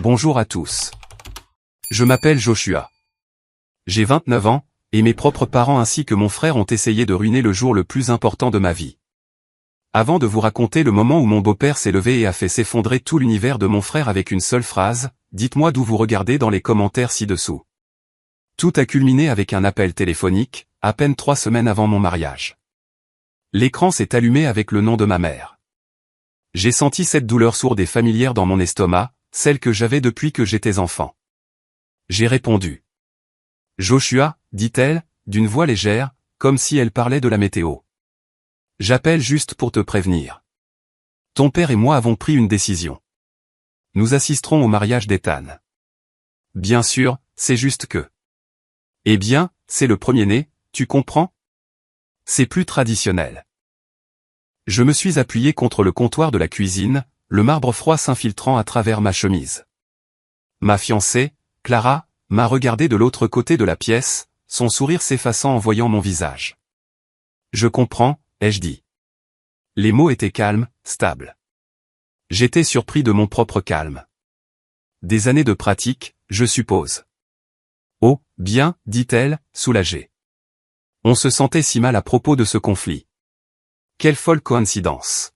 Bonjour à tous. Je m'appelle Joshua. J'ai 29 ans, et mes propres parents ainsi que mon frère ont essayé de ruiner le jour le plus important de ma vie. Avant de vous raconter le moment où mon beau-père s'est levé et a fait s'effondrer tout l'univers de mon frère avec une seule phrase, dites-moi d'où vous regardez dans les commentaires ci-dessous. Tout a culminé avec un appel téléphonique, à peine 3 semaines avant mon mariage. L'écran s'est allumé avec le nom de ma mère. J'ai senti cette douleur sourde et familière dans mon estomac, celle que j'avais depuis que j'étais enfant. J'ai répondu. Joshua, dit-elle, d'une voix légère, comme si elle parlait de la météo. J'appelle juste pour te prévenir. Ton père et moi avons pris une décision. Nous assisterons au mariage d'Ethan. Bien sûr, c'est juste que. Eh bien, c'est le premier-né, tu comprends? C'est plus traditionnel. Je me suis appuyé contre le comptoir de la cuisine, le marbre froid s'infiltrant à travers ma chemise. Ma fiancée, Clara, m'a regardé de l'autre côté de la pièce, son sourire s'effaçant en voyant mon visage. Je comprends, ai-je dit. Les mots étaient calmes, stables. J'étais surpris de mon propre calme. Des années de pratique, je suppose. Oh, bien, dit-elle, soulagée. On se sentait si mal à propos de ce conflit. Quelle folle coïncidence.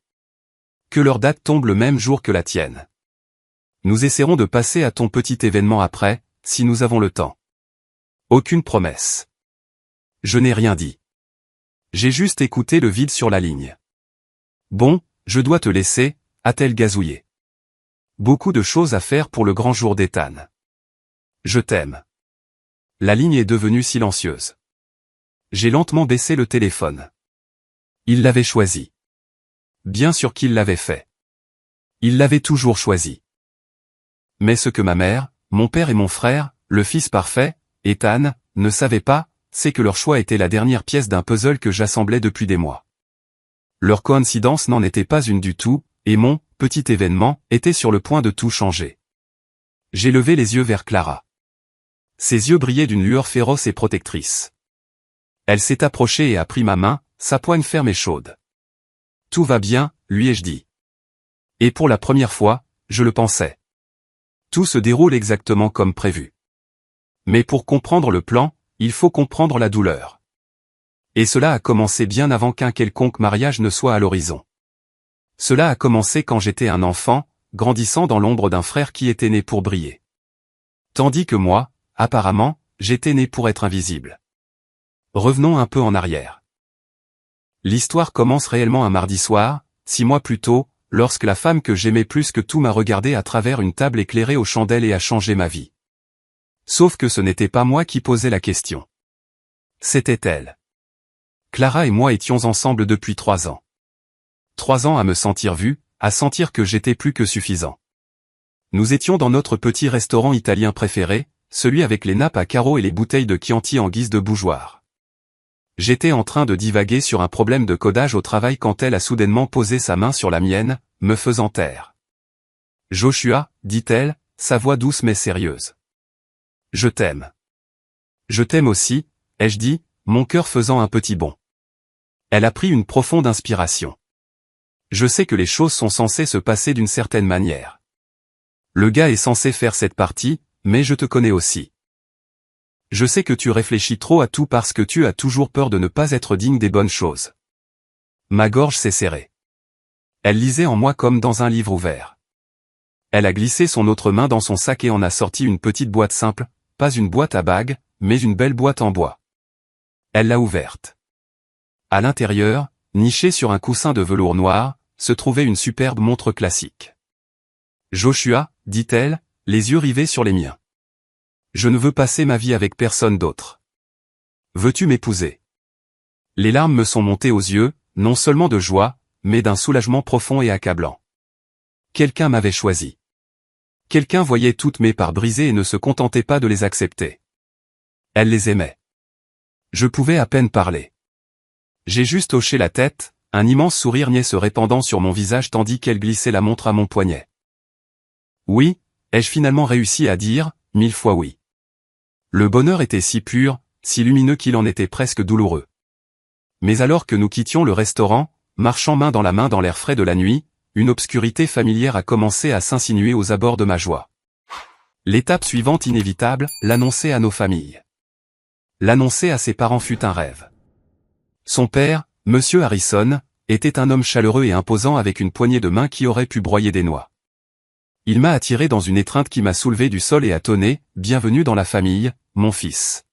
Que leur date tombe le même jour que la tienne. Nous essaierons de passer à ton petit événement après, si nous avons le temps. Aucune promesse. Je n'ai rien dit. J'ai juste écouté le vide sur la ligne. Bon, je dois te laisser, a-t-elle gazouillé. Beaucoup de choses à faire pour le grand jour d'Ethan. Je t'aime. La ligne est devenue silencieuse. J'ai lentement baissé le téléphone. Il l'avait choisi. Bien sûr qu'il l'avait fait. Il l'avait toujours choisi. Mais ce que ma mère, mon père et mon frère, le fils parfait, Ethan, ne savaient pas, c'est que leur choix était la dernière pièce d'un puzzle que j'assemblais depuis des mois. Leur coïncidence n'en était pas une du tout, et mon petit événement était sur le point de tout changer. J'ai levé les yeux vers Clara. Ses yeux brillaient d'une lueur féroce et protectrice. Elle s'est approchée et a pris ma main, sa poigne ferme et chaude. Tout va bien, lui ai-je dit. Et pour la première fois, je le pensais. Tout se déroule exactement comme prévu. Mais pour comprendre le plan, il faut comprendre la douleur. Et cela a commencé bien avant qu'un quelconque mariage ne soit à l'horizon. Cela a commencé quand j'étais un enfant, grandissant dans l'ombre d'un frère qui était né pour briller. Tandis que moi, apparemment, j'étais né pour être invisible. Revenons un peu en arrière. L'histoire commence réellement un mardi soir, 6 mois plus tôt, lorsque la femme que j'aimais plus que tout m'a regardé à travers une table éclairée aux chandelles et a changé ma vie. Sauf que ce n'était pas moi qui posais la question. C'était elle. Clara et moi étions ensemble depuis 3 ans. 3 ans à me sentir vu, à sentir que j'étais plus que suffisant. Nous étions dans notre petit restaurant italien préféré, celui avec les nappes à carreaux et les bouteilles de Chianti en guise de bougeoir. J'étais en train de divaguer sur un problème de codage au travail quand elle a soudainement posé sa main sur la mienne, me faisant taire. Joshua, dit-elle, sa voix douce mais sérieuse. Je t'aime. Je t'aime aussi, ai-je dit, mon cœur faisant un petit bond. Elle a pris une profonde inspiration. Je sais que les choses sont censées se passer d'une certaine manière. Le gars est censé faire cette partie, mais je te connais aussi. Je sais que tu réfléchis trop à tout parce que tu as toujours peur de ne pas être digne des bonnes choses. Ma gorge s'est serrée. Elle lisait en moi comme dans un livre ouvert. Elle a glissé son autre main dans son sac et en a sorti une petite boîte simple, pas une boîte à bagues, mais une belle boîte en bois. Elle l'a ouverte. À l'intérieur, nichée sur un coussin de velours noir, se trouvait une superbe montre classique. Joshua, dit-elle, les yeux rivés sur les miens. Je ne veux passer ma vie avec personne d'autre. Veux-tu m'épouser? Les larmes me sont montées aux yeux, non seulement de joie, mais d'un soulagement profond et accablant. Quelqu'un m'avait choisi. Quelqu'un voyait toutes mes parts brisées et ne se contentait pas de les accepter. Elle les aimait. Je pouvais à peine parler. J'ai juste hoché la tête, un immense sourire niais se répandant sur mon visage tandis qu'elle glissait la montre à mon poignet. Oui, ai-je finalement réussi à dire, 1000 fois oui. Le bonheur était si pur, si lumineux qu'il en était presque douloureux. Mais alors que nous quittions le restaurant, marchant main dans la main dans l'air frais de la nuit, une obscurité familière a commencé à s'insinuer aux abords de ma joie. L'étape suivante inévitable, l'annoncer à nos familles. L'annoncer à ses parents fut un rêve. Son père, Monsieur Harrison, était un homme chaleureux et imposant avec une poignée de main qui aurait pu broyer des noix. Il m'a attiré dans une étreinte qui m'a soulevé du sol et a tonné, « Bienvenue dans la famille, mon fils ».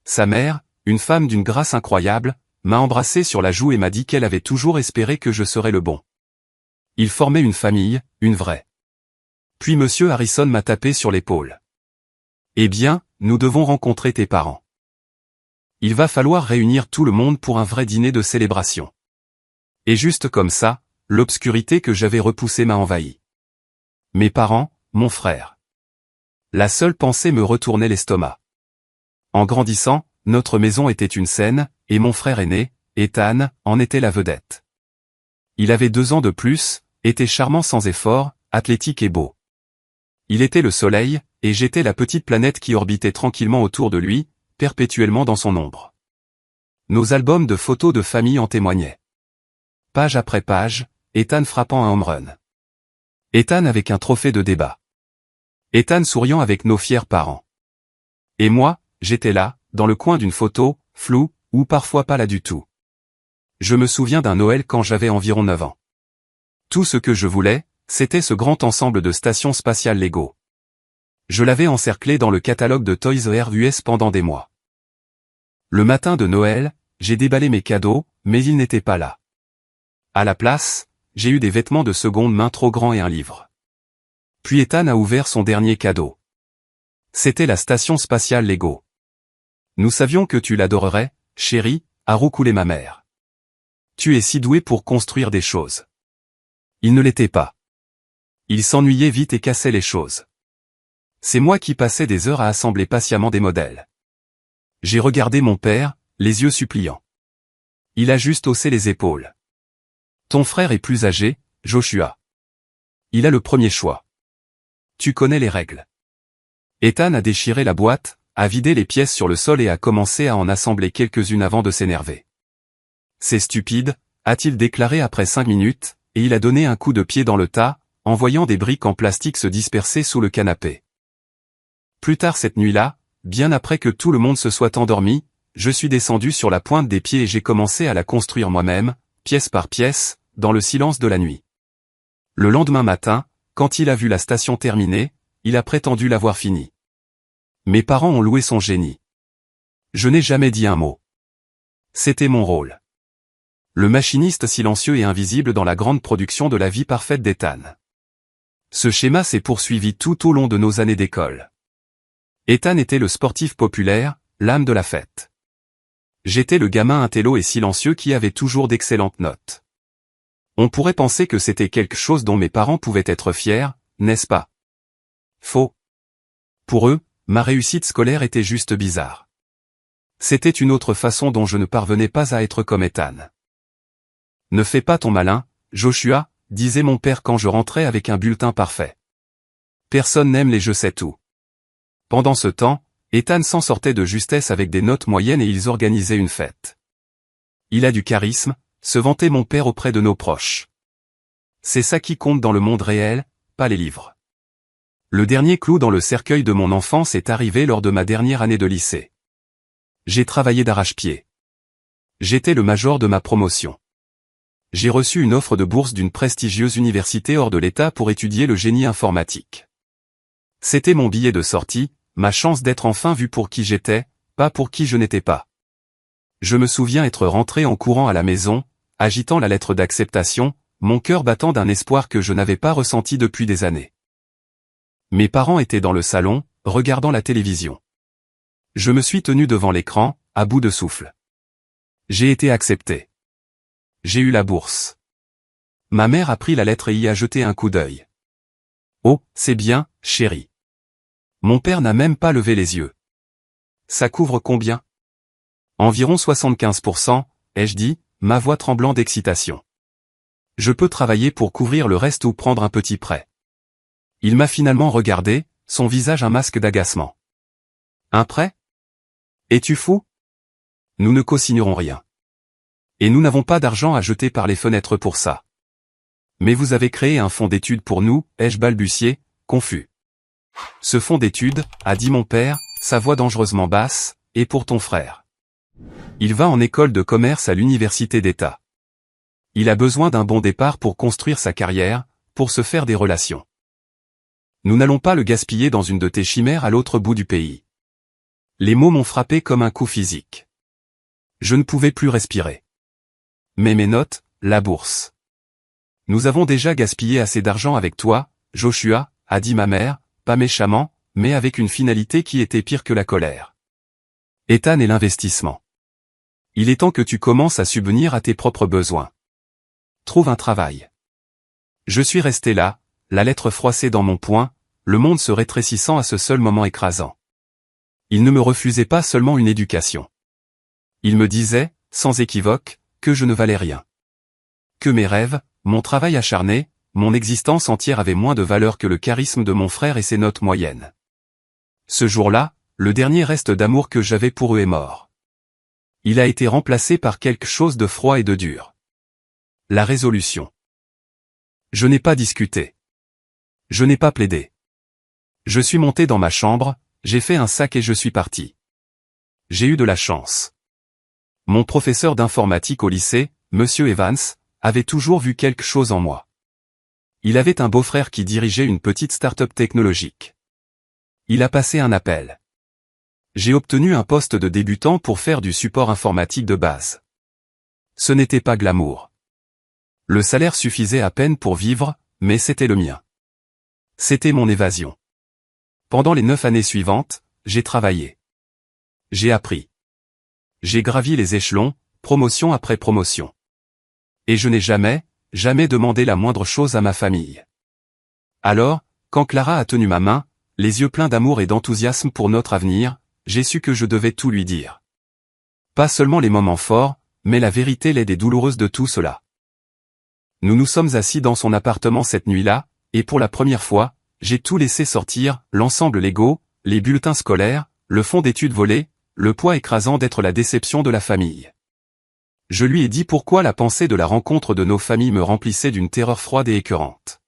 Sa mère, une femme d'une grâce incroyable, m'a embrassé sur la joue et m'a dit qu'elle avait toujours espéré que je serais le bon. Il formait une famille, une vraie. Puis Monsieur Harrison m'a tapé sur l'épaule. Eh bien, nous devons rencontrer tes parents. Il va falloir réunir tout le monde pour un vrai dîner de célébration. Et juste comme ça, l'obscurité que j'avais repoussée m'a envahi. Mes parents, mon frère. La seule pensée me retournait l'estomac. En grandissant, notre maison était une scène, et mon frère aîné, Ethan, en était la vedette. Il avait 2 ans de plus, était charmant sans effort, athlétique et beau. Il était le soleil, et j'étais la petite planète qui orbitait tranquillement autour de lui, perpétuellement dans son ombre. Nos albums de photos de famille en témoignaient. Page après page, Ethan frappant un home run. Ethan avec un trophée de débat. Ethan souriant avec nos fiers parents. Et moi, j'étais là, dans le coin d'une photo, floue, ou parfois pas là du tout. Je me souviens d'un Noël quand j'avais environ 9 ans. Tout ce que je voulais, c'était ce grand ensemble de stations spatiales Lego. Je l'avais encerclé dans le catalogue de Toys R Us pendant des mois. Le matin de Noël, j'ai déballé mes cadeaux, mais ils n'étaient pas là. À la place, j'ai eu des vêtements de seconde main trop grands et un livre. Puis Ethan a ouvert son dernier cadeau. C'était la station spatiale Lego. Nous savions que tu l'adorerais, chérie, a roucoulé ma mère. Tu es si doué pour construire des choses. Il ne l'était pas. Il s'ennuyait vite et cassait les choses. C'est moi qui passais des heures à assembler patiemment des modèles. J'ai regardé mon père, les yeux suppliants. Il a juste haussé les épaules. Ton frère est plus âgé, Joshua. Il a le premier choix. Tu connais les règles. Ethan a déchiré la boîte, a vidé les pièces sur le sol et a commencé à en assembler quelques-unes avant de s'énerver. C'est stupide, a-t-il déclaré après 5 minutes, et il a donné un coup de pied dans le tas, en voyant des briques en plastique se disperser sous le canapé. Plus tard cette nuit-là, bien après que tout le monde se soit endormi, je suis descendu sur la pointe des pieds et j'ai commencé à la construire moi-même, pièce par pièce, dans le silence de la nuit. Le lendemain matin, quand il a vu la station terminée, il a prétendu l'avoir finie. Mes parents ont loué son génie. Je n'ai jamais dit un mot. C'était mon rôle. Le machiniste silencieux et invisible dans la grande production de la vie parfaite d'Ethan. Ce schéma s'est poursuivi tout au long de nos années d'école. Ethan était le sportif populaire, l'âme de la fête. J'étais le gamin intello et silencieux qui avait toujours d'excellentes notes. On pourrait penser que c'était quelque chose dont mes parents pouvaient être fiers, n'est-ce pas? Faux. Pour eux, ma réussite scolaire était juste bizarre. C'était une autre façon dont je ne parvenais pas à être comme Ethan. Ne fais pas ton malin, Joshua, disait mon père quand je rentrais avec un bulletin parfait. Personne n'aime les je sais tout. Pendant ce temps, Ethan s'en sortait de justesse avec des notes moyennes et ils organisaient une fête. Il a du charisme, se vantait mon père auprès de nos proches. C'est ça qui compte dans le monde réel, pas les livres. Le dernier clou dans le cercueil de mon enfance est arrivé lors de ma dernière année de lycée. J'ai travaillé d'arrache-pied. J'étais le major de ma promotion. J'ai reçu une offre de bourse d'une prestigieuse université hors de l'État pour étudier le génie informatique. C'était mon billet de sortie, ma chance d'être enfin vu pour qui j'étais, pas pour qui je n'étais pas. Je me souviens être rentré en courant à la maison, agitant la lettre d'acceptation, mon cœur battant d'un espoir que je n'avais pas ressenti depuis des années. Mes parents étaient dans le salon, regardant la télévision. Je me suis tenu devant l'écran, à bout de souffle. J'ai été accepté. J'ai eu la bourse. Ma mère a pris la lettre et y a jeté un coup d'œil. Oh, c'est bien, chérie. Mon père n'a même pas levé les yeux. Ça couvre combien? Environ 75%, ai-je dit, ma voix tremblant d'excitation. Je peux travailler pour couvrir le reste ou prendre un petit prêt. Il m'a finalement regardé, son visage un masque d'agacement. Un prêt? Es-tu fou? Nous ne co-signerons rien. Et nous n'avons pas d'argent à jeter par les fenêtres pour ça. Mais vous avez créé un fonds d'études pour nous, ai-je balbutié, confus. Ce fonds d'études, a dit mon père, sa voix dangereusement basse, est pour ton frère. Il va en école de commerce à l'université d'État. Il a besoin d'un bon départ pour construire sa carrière, pour se faire des relations. Nous n'allons pas le gaspiller dans une de tes chimères à l'autre bout du pays. Les mots m'ont frappé comme un coup physique. Je ne pouvais plus respirer. Mais mes notes, la bourse. Nous avons déjà gaspillé assez d'argent avec toi, Joshua, a dit ma mère, pas méchamment, mais avec une finalité qui était pire que la colère. Ethan et l'investissement. Il est temps que tu commences à subvenir à tes propres besoins. Trouve un travail. Je suis resté là, la lettre froissée dans mon poing, le monde se rétrécissant à ce seul moment écrasant. Il ne me refusait pas seulement une éducation. Il me disait, sans équivoque, que je ne valais rien. Que mes rêves, mon travail acharné, mon existence entière avaient moins de valeur que le charisme de mon frère et ses notes moyennes. Ce jour-là, le dernier reste d'amour que j'avais pour eux est mort. Il a été remplacé par quelque chose de froid et de dur. La résolution. Je n'ai pas discuté. Je n'ai pas plaidé. Je suis monté dans ma chambre, j'ai fait un sac et je suis parti. J'ai eu de la chance. Mon professeur d'informatique au lycée, Monsieur Evans, avait toujours vu quelque chose en moi. Il avait un beau-frère qui dirigeait une petite start-up technologique. Il a passé un appel. J'ai obtenu un poste de débutant pour faire du support informatique de base. Ce n'était pas glamour. Le salaire suffisait à peine pour vivre, mais c'était le mien. C'était mon évasion. Pendant les 9 années suivantes, j'ai travaillé. J'ai appris. J'ai gravi les échelons, promotion après promotion. Et je n'ai jamais demandé la moindre chose à ma famille. Alors, quand Clara a tenu ma main, les yeux pleins d'amour et d'enthousiasme pour notre avenir, j'ai su que je devais tout lui dire. Pas seulement les moments forts, mais la vérité laide et douloureuse de tout cela. Nous nous sommes assis dans son appartement cette nuit-là, et pour la première fois, j'ai tout laissé sortir, l'ensemble Lego, les bulletins scolaires, le fonds d'études volé, le poids écrasant d'être la déception de la famille. Je lui ai dit pourquoi la pensée de la rencontre de nos familles me remplissait d'une terreur froide et écœurante.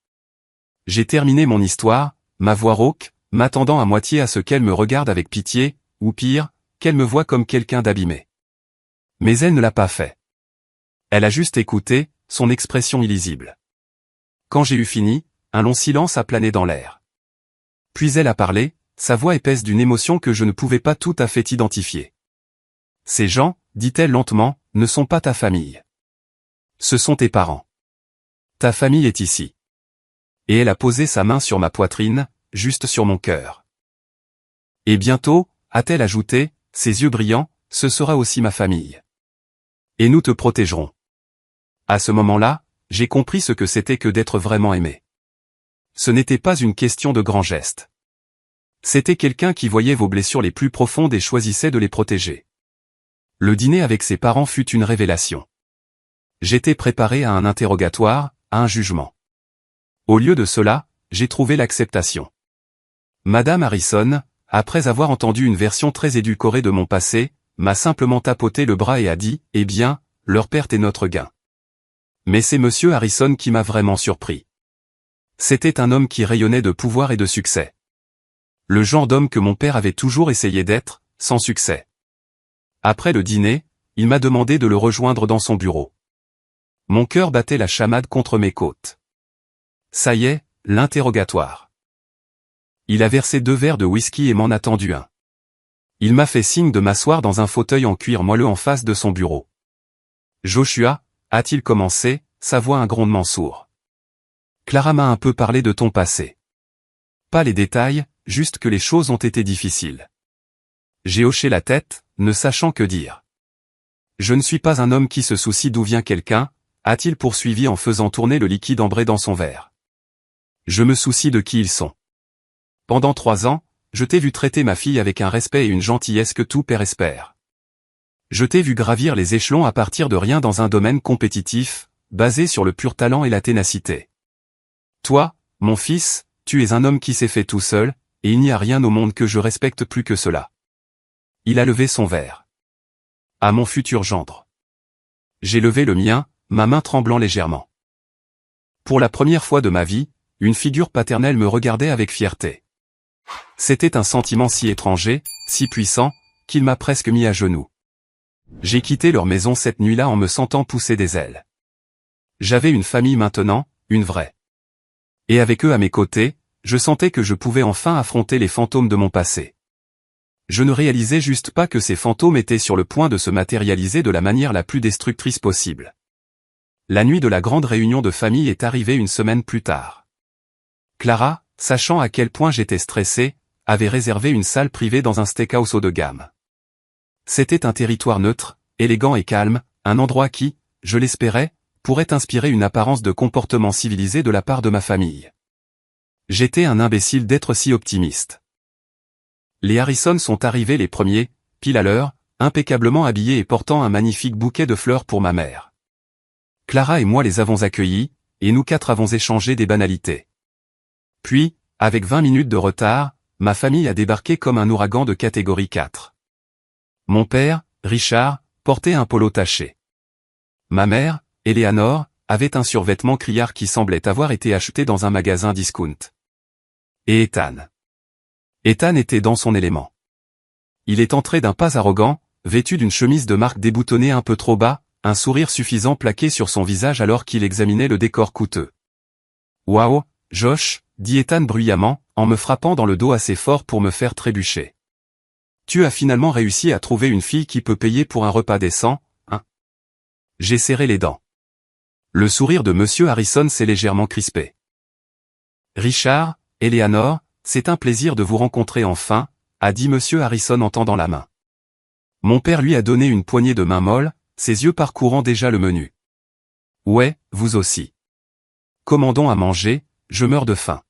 J'ai terminé mon histoire, ma voix rauque, m'attendant à moitié à ce qu'elle me regarde avec pitié, ou pire, qu'elle me voie comme quelqu'un d'abîmé. Mais elle ne l'a pas fait. Elle a juste écouté, son expression illisible. Quand j'ai eu fini, un long silence a plané dans l'air. Puis elle a parlé, sa voix épaisse d'une émotion que je ne pouvais pas tout à fait identifier. Ces gens, dit-elle lentement, ne sont pas ta famille. Ce sont tes parents. Ta famille est ici. Et elle a posé sa main sur ma poitrine, juste sur mon cœur. Et bientôt, a-t-elle ajouté, ses yeux brillants, ce sera aussi ma famille. Et nous te protégerons. À ce moment-là, j'ai compris ce que c'était que d'être vraiment aimé. Ce n'était pas une question de grands gestes. C'était quelqu'un qui voyait vos blessures les plus profondes et choisissait de les protéger. Le dîner avec ses parents fut une révélation. J'étais préparé à un interrogatoire, à un jugement. Au lieu de cela, j'ai trouvé l'acceptation. Madame Harrison, après avoir entendu une version très édulcorée de mon passé, m'a simplement tapoté le bras et a dit, « Eh bien, leur perte est notre gain. » Mais c'est Monsieur Harrison qui m'a vraiment surpris. C'était un homme qui rayonnait de pouvoir et de succès. Le genre d'homme que mon père avait toujours essayé d'être, sans succès. Après le dîner, il m'a demandé de le rejoindre dans son bureau. Mon cœur battait la chamade contre mes côtes. Ça y est, l'interrogatoire. Il a versé 2 verres de whisky et m'en a tendu un. Il m'a fait signe de m'asseoir dans un fauteuil en cuir moelleux en face de son bureau. Joshua, a-t-il commencé, sa voix un grondement sourd. Clara m'a un peu parlé de ton passé. Pas les détails, juste que les choses ont été difficiles. J'ai hoché la tête, ne sachant que dire. Je ne suis pas un homme qui se soucie d'où vient quelqu'un, a-t-il poursuivi en faisant tourner le liquide ambré dans son verre. Je me soucie de qui ils sont. Pendant 3 ans, je t'ai vu traiter ma fille avec un respect et une gentillesse que tout père espère. Je t'ai vu gravir les échelons à partir de rien dans un domaine compétitif, basé sur le pur talent et la ténacité. Toi, mon fils, tu es un homme qui s'est fait tout seul, et il n'y a rien au monde que je respecte plus que cela. Il a levé son verre. À mon futur gendre. J'ai levé le mien, ma main tremblant légèrement. Pour la première fois de ma vie, une figure paternelle me regardait avec fierté. C'était un sentiment si étranger, si puissant, qu'il m'a presque mis à genoux. J'ai quitté leur maison cette nuit-là en me sentant pousser des ailes. J'avais une famille maintenant, une vraie. Et avec eux à mes côtés, je sentais que je pouvais enfin affronter les fantômes de mon passé. Je ne réalisais juste pas que ces fantômes étaient sur le point de se matérialiser de la manière la plus destructrice possible. La nuit de la grande réunion de famille est arrivée une semaine plus tard. Clara, sachant à quel point j'étais stressé, avait réservé une salle privée dans un steakhouse haut de gamme. C'était un territoire neutre, élégant et calme, un endroit qui, je l'espérais, pourrait inspirer une apparence de comportement civilisé de la part de ma famille. J'étais un imbécile d'être si optimiste. Les Harrison sont arrivés les premiers, pile à l'heure, impeccablement habillés et portant un magnifique bouquet de fleurs pour ma mère. Clara et moi les avons accueillis, et nous quatre avons échangé des banalités. Puis, avec 20 minutes de retard, ma famille a débarqué comme un ouragan de catégorie 4. Mon père, Richard, portait un polo taché. Ma mère, Eleanor, avait un survêtement criard qui semblait avoir été acheté dans un magasin discount. Et Ethan. Ethan était dans son élément. Il est entré d'un pas arrogant, vêtu d'une chemise de marque déboutonnée un peu trop bas, un sourire suffisant plaqué sur son visage alors qu'il examinait le décor coûteux. « Waouh, Josh !» dit Ethan bruyamment, en me frappant dans le dos assez fort pour me faire trébucher. « Tu as finalement réussi à trouver une fille qui peut payer pour un repas décent, hein ?» J'ai serré les dents. Le sourire de Monsieur Harrison s'est légèrement crispé. « Richard, Eleanor, c'est un plaisir de vous rencontrer enfin, » a dit Monsieur Harrison en tendant la main. Mon père lui a donné une poignée de main molle, ses yeux parcourant déjà le menu. « Ouais, vous aussi. Commandons à manger, je meurs de faim. »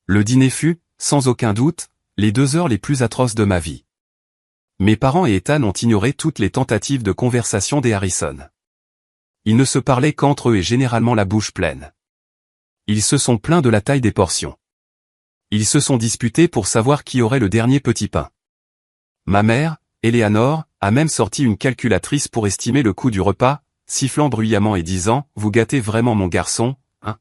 Le dîner fut, sans aucun doute, les 2 heures les plus atroces de ma vie. Mes parents et Ethan ont ignoré toutes les tentatives de conversation des Harrison. Ils ne se parlaient qu'entre eux et généralement la bouche pleine. Ils se sont plaints de la taille des portions. Ils se sont disputés pour savoir qui aurait le dernier petit pain. Ma mère, Eleanor, a même sorti une calculatrice pour estimer le coût du repas, sifflant bruyamment et disant « Vous gâtez vraiment mon garçon, hein ?»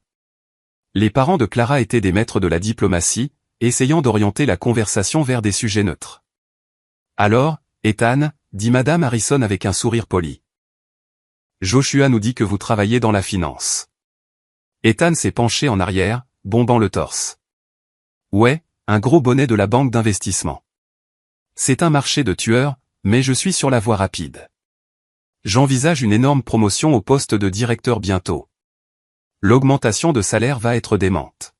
Les parents de Clara étaient des maîtres de la diplomatie, essayant d'orienter la conversation vers des sujets neutres. « Alors, Ethan, » dit Madame Harrison avec un sourire poli. « Joshua nous dit que vous travaillez dans la finance. » Ethan s'est penché en arrière, bombant le torse. « Ouais, un gros bonnet de la banque d'investissement. C'est un marché de tueurs, mais je suis sur la voie rapide. J'envisage une énorme promotion au poste de directeur bientôt. L'augmentation de salaire va être démente.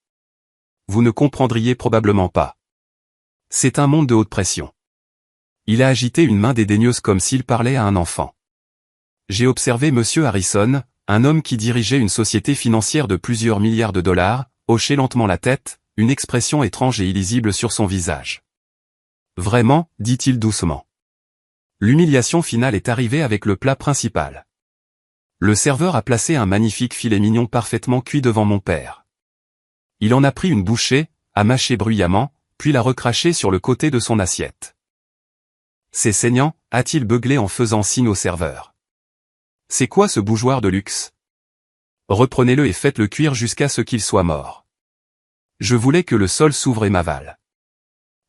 Vous ne comprendriez probablement pas. C'est un monde de haute pression. » Il a agité une main dédaigneuse comme s'il parlait à un enfant. J'ai observé Monsieur Harrison, un homme qui dirigeait une société financière de plusieurs milliards de dollars, hocher lentement la tête, une expression étrange et illisible sur son visage. « Vraiment, » dit-il doucement. L'humiliation finale est arrivée avec le plat principal. Le serveur a placé un magnifique filet mignon parfaitement cuit devant mon père. Il en a pris une bouchée, a mâché bruyamment, puis l'a recraché sur le côté de son assiette. « C'est saignant » a-t-il beuglé en faisant signe au serveur. « C'est quoi ce bougeoir de luxe ? Reprenez-le et faites-le cuire jusqu'à ce qu'il soit mort. » Je voulais que le sol s'ouvre et m'avale.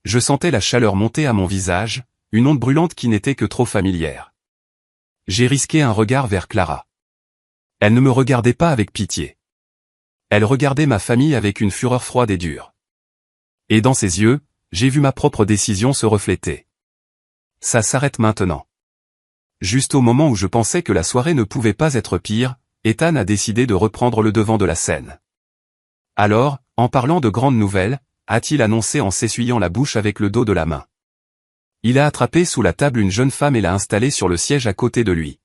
Je sentais la chaleur monter à mon visage, une onde brûlante qui n'était que trop familière. J'ai risqué un regard vers Clara. Elle ne me regardait pas avec pitié. Elle regardait ma famille avec une fureur froide et dure. Et dans ses yeux, j'ai vu ma propre décision se refléter. Ça s'arrête maintenant. Juste au moment où je pensais que la soirée ne pouvait pas être pire, Ethan a décidé de reprendre le devant de la scène. Alors, en parlant de grandes nouvelles, a-t-il annoncé en s'essuyant la bouche avec le dos de la main. Il a attrapé sous la table une jeune femme et l'a installée sur le siège à côté de lui.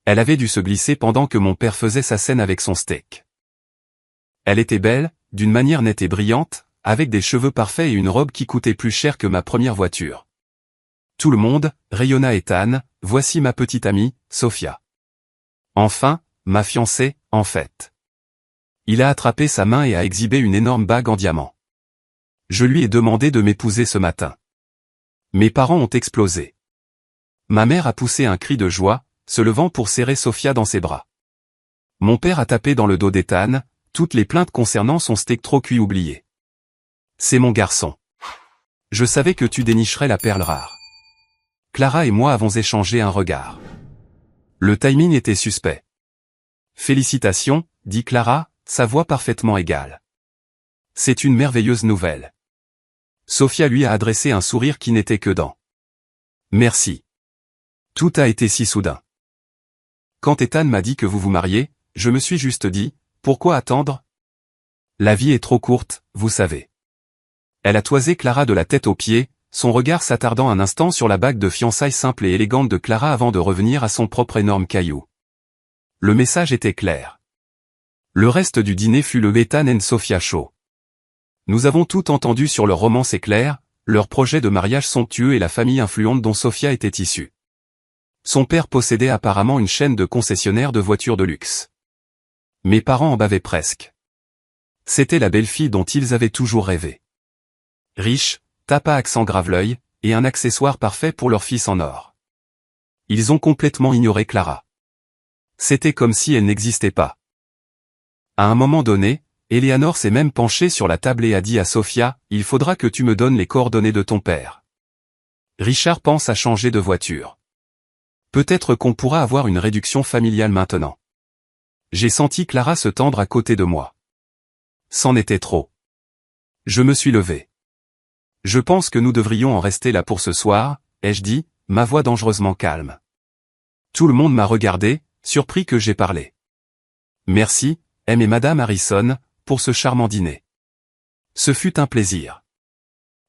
Elle avait dû se glisser pendant que mon père faisait sa scène avec son steak. Elle était belle, d'une manière nette et brillante, avec des cheveux parfaits et une robe qui coûtait plus cher que ma première voiture. Tout le monde, rayonna Ethan, voici ma petite amie, Sophia. Enfin, ma fiancée, en fait. Il a attrapé sa main et a exhibé une énorme bague en diamant. Je lui ai demandé de m'épouser ce matin. Mes parents ont explosé. Ma mère a poussé un cri de joie, se levant pour serrer Sophia dans ses bras. Mon père a tapé dans le dos d'Ethan, toutes les plaintes concernant son steak trop cuit oubliées. C'est mon garçon. Je savais que tu dénicherais la perle rare. Clara et moi avons échangé un regard. Le timing était suspect. Félicitations, dit Clara, sa voix parfaitement égale. C'est une merveilleuse nouvelle. Sophia lui a adressé un sourire qui n'était que dents. Merci. Tout a été si soudain. Quand Ethan m'a dit que vous vous mariez, je me suis juste dit, pourquoi attendre? La vie est trop courte, vous savez. Elle a toisé Clara de la tête aux pieds, son regard s'attardant un instant sur la bague de fiançailles simple et élégante de Clara avant de revenir à son propre énorme caillou. Le message était clair. Le reste du dîner fut le Ethan and Sophia show. Nous avons tout entendu sur leur romance éclair, leur projet de mariage somptueux et la famille influente dont Sophia était issue. Son père possédait apparemment une chaîne de concessionnaires de voitures de luxe. Mes parents en bavaient presque. C'était la belle-fille dont ils avaient toujours rêvé. Riche, tape à accent grave-l'œil, et un accessoire parfait pour leur fils en or. Ils ont complètement ignoré Clara. C'était comme si elle n'existait pas. À un moment donné, Eleanor s'est même penchée sur la table et a dit à Sophia, « Il faudra que tu me donnes les coordonnées de ton père. Richard pense à changer de voiture. Peut-être qu'on pourra avoir une réduction familiale maintenant. » J'ai senti Clara se tendre à côté de moi. C'en était trop. Je me suis levé. Je pense que nous devrions en rester là pour ce soir, ai-je dit, ma voix dangereusement calme. Tout le monde m'a regardé, surpris que j'ai parlé. Merci, M et Madame Harrison, pour ce charmant dîner. Ce fut un plaisir.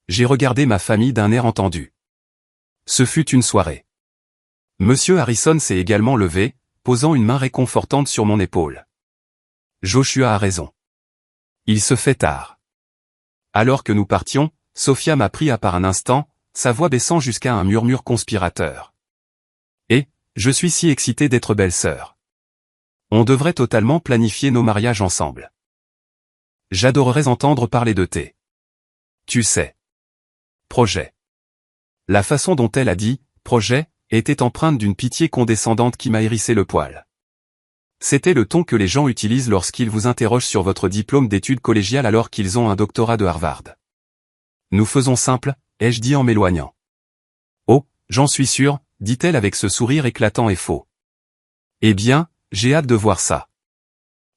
J'ai regardé ma famille d'un air entendu. Ce fut une soirée. Monsieur Harrison s'est également levé, posant une main réconfortante sur mon épaule. Joshua a raison. Il se fait tard. Alors que nous partions, Sophia m'a pris à part un instant, sa voix baissant jusqu'à un murmure conspirateur. Et, je suis si excité d'être belle-sœur. On devrait totalement planifier nos mariages ensemble. J'adorerais entendre parler de tes. Tu sais. Projet. La façon dont elle a dit, projet, était empreinte d'une pitié condescendante qui m'a hérissé le poil. C'était le ton que les gens utilisent lorsqu'ils vous interrogent sur votre diplôme d'études collégiales alors qu'ils ont un doctorat de Harvard. Nous faisons simple, ai-je dit en m'éloignant. Oh, j'en suis sûr, dit-elle avec ce sourire éclatant et faux. Eh bien, j'ai hâte de voir ça.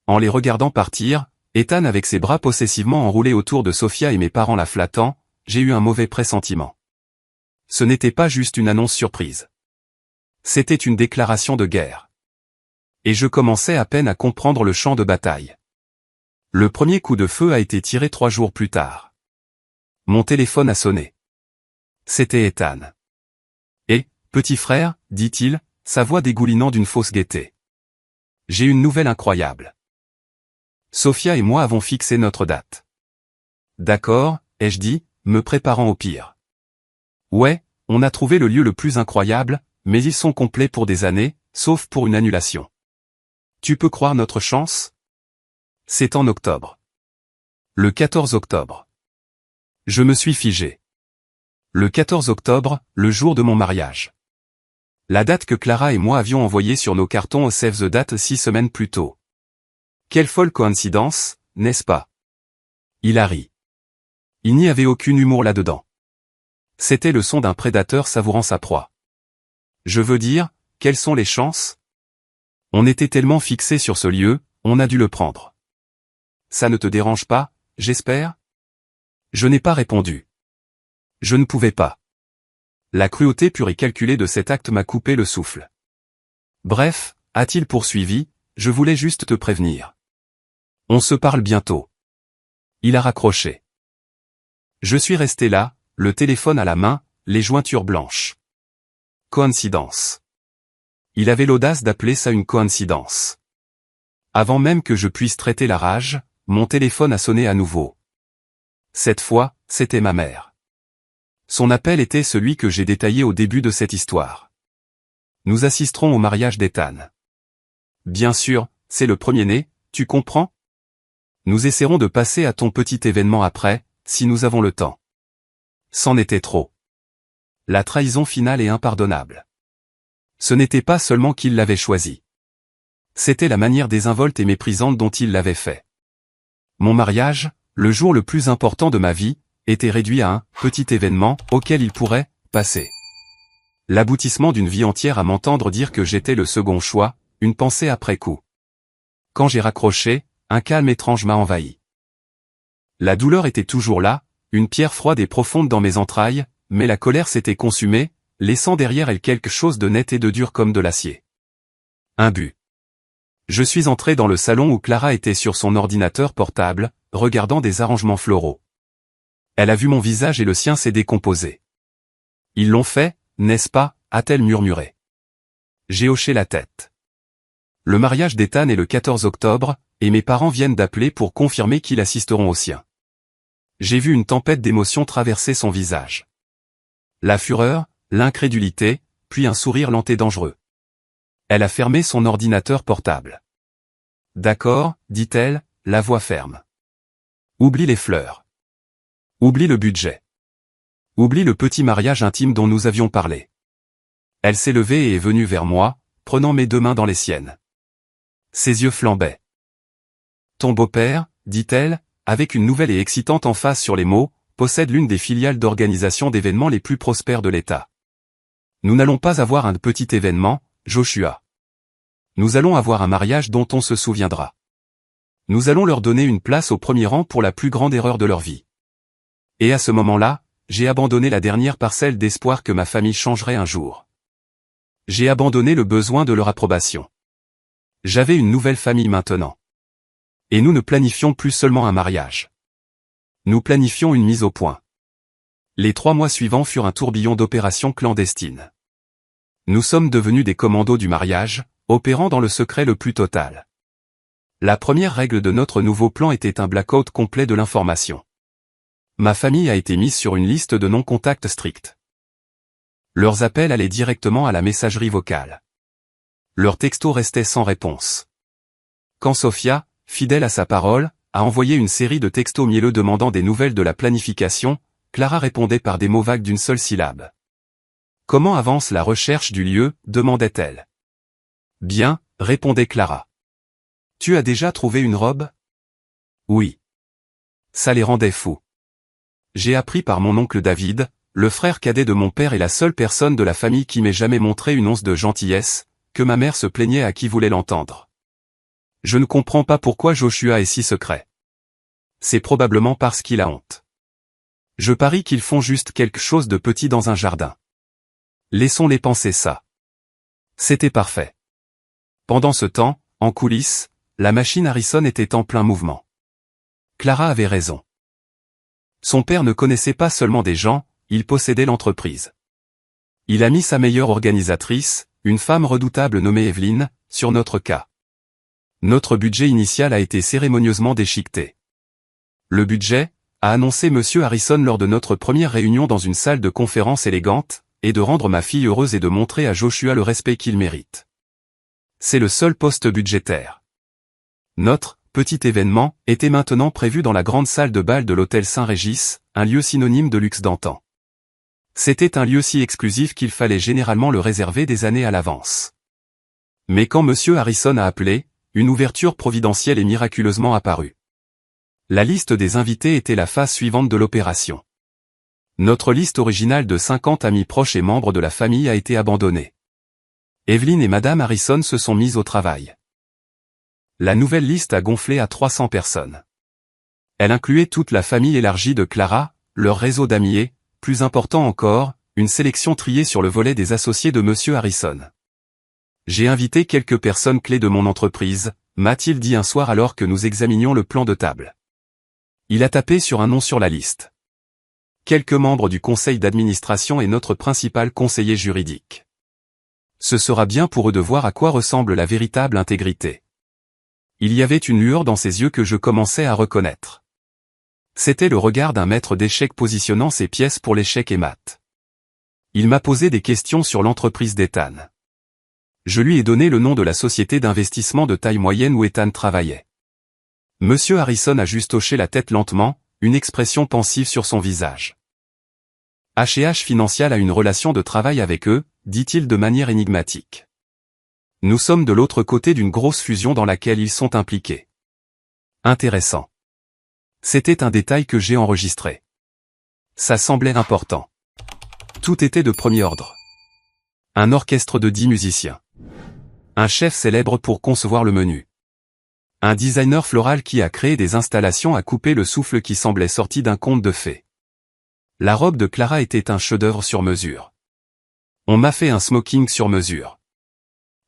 En les regardant partir, Ethan avec ses bras possessivement enroulés autour de Sophia et mes parents la flattant, j'ai eu un mauvais pressentiment. Ce n'était pas juste une annonce surprise. C'était une déclaration de guerre. Et je commençais à peine à comprendre le champ de bataille. Le premier coup de feu a été tiré 3 jours plus tard. Mon téléphone a sonné. C'était Ethan. Et, petit frère, dit-il, sa voix dégoulinant d'une fausse gaieté. J'ai une nouvelle incroyable. Sophia et moi avons fixé notre date. D'accord, ai-je dit, me préparant au pire. Ouais, on a trouvé le lieu le plus incroyable, mais ils sont complets pour des années, sauf pour une annulation. Tu peux croire notre chance? C'est en octobre. Le 14 octobre. Je me suis figé. Le 14 octobre, le jour de mon mariage. La date que Clara et moi avions envoyée sur nos cartons au Save the Date 6 semaines plus tôt. Quelle folle coïncidence, n'est-ce pas? Il a ri. Il n'y avait aucun humour là-dedans. C'était le son d'un prédateur savourant sa proie. Je veux dire, quelles sont les chances? On était tellement fixé sur ce lieu, on a dû le prendre. Ça ne te dérange pas, j'espère? Je n'ai pas répondu. Je ne pouvais pas. La cruauté pure et calculée de cet acte m'a coupé le souffle. Bref, a-t-il poursuivi, je voulais juste te prévenir. On se parle bientôt. Il a raccroché. Je suis resté là, le téléphone à la main, les jointures blanches. Coïncidence. Il avait l'audace d'appeler ça une coïncidence. Avant même que je puisse traiter la rage, mon téléphone a sonné à nouveau. Cette fois, c'était ma mère. Son appel était celui que j'ai détaillé au début de cette histoire. Nous assisterons au mariage d'Ethan. Bien sûr, c'est le premier-né, tu comprends? Nous essaierons de passer à ton petit événement après, si nous avons le temps. C'en était trop. La trahison finale est impardonnable. Ce n'était pas seulement qu'il l'avait choisi. C'était la manière désinvolte et méprisante dont il l'avait fait. Mon mariage, le jour le plus important de ma vie, était réduit à un petit événement auquel il pourrait passer. L'aboutissement d'une vie entière à m'entendre dire que j'étais le second choix, une pensée après coup. Quand j'ai raccroché, un calme étrange m'a envahi. La douleur était toujours là, une pierre froide et profonde dans mes entrailles, mais la colère s'était consumée, laissant derrière elle quelque chose de net et de dur comme de l'acier. Un but. Je suis entré dans le salon où Clara était sur son ordinateur portable, regardant des arrangements floraux. Elle a vu mon visage et le sien s'est décomposé. Ils l'ont fait, n'est-ce pas, a-t-elle murmuré. J'ai hoché la tête. Le mariage d'Ethan est le 14 octobre, et mes parents viennent d'appeler pour confirmer qu'ils assisteront au sien. J'ai vu une tempête d'émotions traverser son visage. La fureur, l'incrédulité, puis un sourire lent et dangereux. Elle a fermé son ordinateur portable. D'accord, dit-elle, la voix ferme. Oublie les fleurs. Oublie le budget. Oublie le petit mariage intime dont nous avions parlé. Elle s'est levée et est venue vers moi, prenant mes 2 mains dans les siennes. Ses yeux flambaient. Ton beau-père, dit-elle, avec une nouvelle et excitante emphase sur les mots, possède l'une des filiales d'organisation d'événements les plus prospères de l'État. Nous n'allons pas avoir un petit événement, Joshua. Nous allons avoir un mariage dont on se souviendra. Nous allons leur donner une place au premier rang pour la plus grande erreur de leur vie. Et à ce moment-là, j'ai abandonné la dernière parcelle d'espoir que ma famille changerait un jour. J'ai abandonné le besoin de leur approbation. J'avais une nouvelle famille maintenant. Et nous ne planifions plus seulement un mariage. Nous planifions une mise au point. Les 3 mois suivants furent un tourbillon d'opérations clandestines. Nous sommes devenus des commandos du mariage, opérant dans le secret le plus total. La première règle de notre nouveau plan était un blackout complet de l'information. Ma famille a été mise sur une liste de non-contacts stricts. Leurs appels allaient directement à la messagerie vocale. Leurs textos restaient sans réponse. Quand Sophia, fidèle à sa parole, a envoyé une série de textos mielleux demandant des nouvelles de la planification, Clara répondait par des mots vagues d'une seule syllabe. Comment avance la recherche du lieu, demandait-elle. Bien, répondait Clara. Tu as déjà trouvé une robe? Oui. Ça les rendait fous. J'ai appris par mon oncle David, le frère cadet de mon père et la seule personne de la famille qui m'ait jamais montré une once de gentillesse, que ma mère se plaignait à qui voulait l'entendre. Je ne comprends pas pourquoi Joshua est si secret. C'est probablement parce qu'il a honte. Je parie qu'ils font juste quelque chose de petit dans un jardin. Laissons-les penser ça. C'était parfait. Pendant ce temps, en coulisses, la machine Harrison était en plein mouvement. Clara avait raison. Son père ne connaissait pas seulement des gens, il possédait l'entreprise. Il a mis sa meilleure organisatrice, une femme redoutable nommée Evelyn, sur notre cas. Notre budget initial a été cérémonieusement déchiqueté. Le budget, a annoncé M. Harrison lors de notre première réunion dans une salle de conférence élégante, est de rendre ma fille heureuse et de montrer à Joshua le respect qu'il mérite. C'est le seul poste budgétaire. Notre petit événement était maintenant prévu dans la grande salle de bal de l'hôtel Saint-Régis, un lieu synonyme de luxe d'antan. C'était un lieu si exclusif qu'il fallait généralement le réserver des années à l'avance. Mais quand M. Harrison a appelé, une ouverture providentielle est miraculeusement apparue. La liste des invités était la phase suivante de l'opération. Notre liste originale de 50 amis proches et membres de la famille a été abandonnée. Evelyn et Madame Harrison se sont mises au travail. La nouvelle liste a gonflé à 300 personnes. Elle incluait toute la famille élargie de Clara, leur réseau d'amis et, plus important encore, une sélection triée sur le volet des associés de M. Harrison. J'ai invité quelques personnes clés de mon entreprise, m'a-t-il dit un soir alors que nous examinions le plan de table. Il a tapé sur un nom sur la liste. Quelques membres du conseil d'administration et notre principal conseiller juridique. Ce sera bien pour eux de voir à quoi ressemble la véritable intégrité. Il y avait une lueur dans ses yeux que je commençais à reconnaître. C'était le regard d'un maître d'échecs positionnant ses pièces pour l'échec et mat. Il m'a posé des questions sur l'entreprise d'Ethan. Je lui ai donné le nom de la société d'investissement de taille moyenne où Ethan travaillait. Monsieur Harrison a juste hoché la tête lentement, une expression pensive sur son visage. H&H Financial a une relation de travail avec eux, dit-il de manière énigmatique. Nous sommes de l'autre côté d'une grosse fusion dans laquelle ils sont impliqués. Intéressant. C'était un détail que j'ai enregistré. Ça semblait important. Tout était de premier ordre. Un orchestre de 10 musiciens. Un chef célèbre pour concevoir le menu. Un designer floral qui a créé des installations à couper le souffle qui semblait sorti d'un conte de fées. La robe de Clara était un chef-d'œuvre sur mesure. On m'a fait un smoking sur mesure.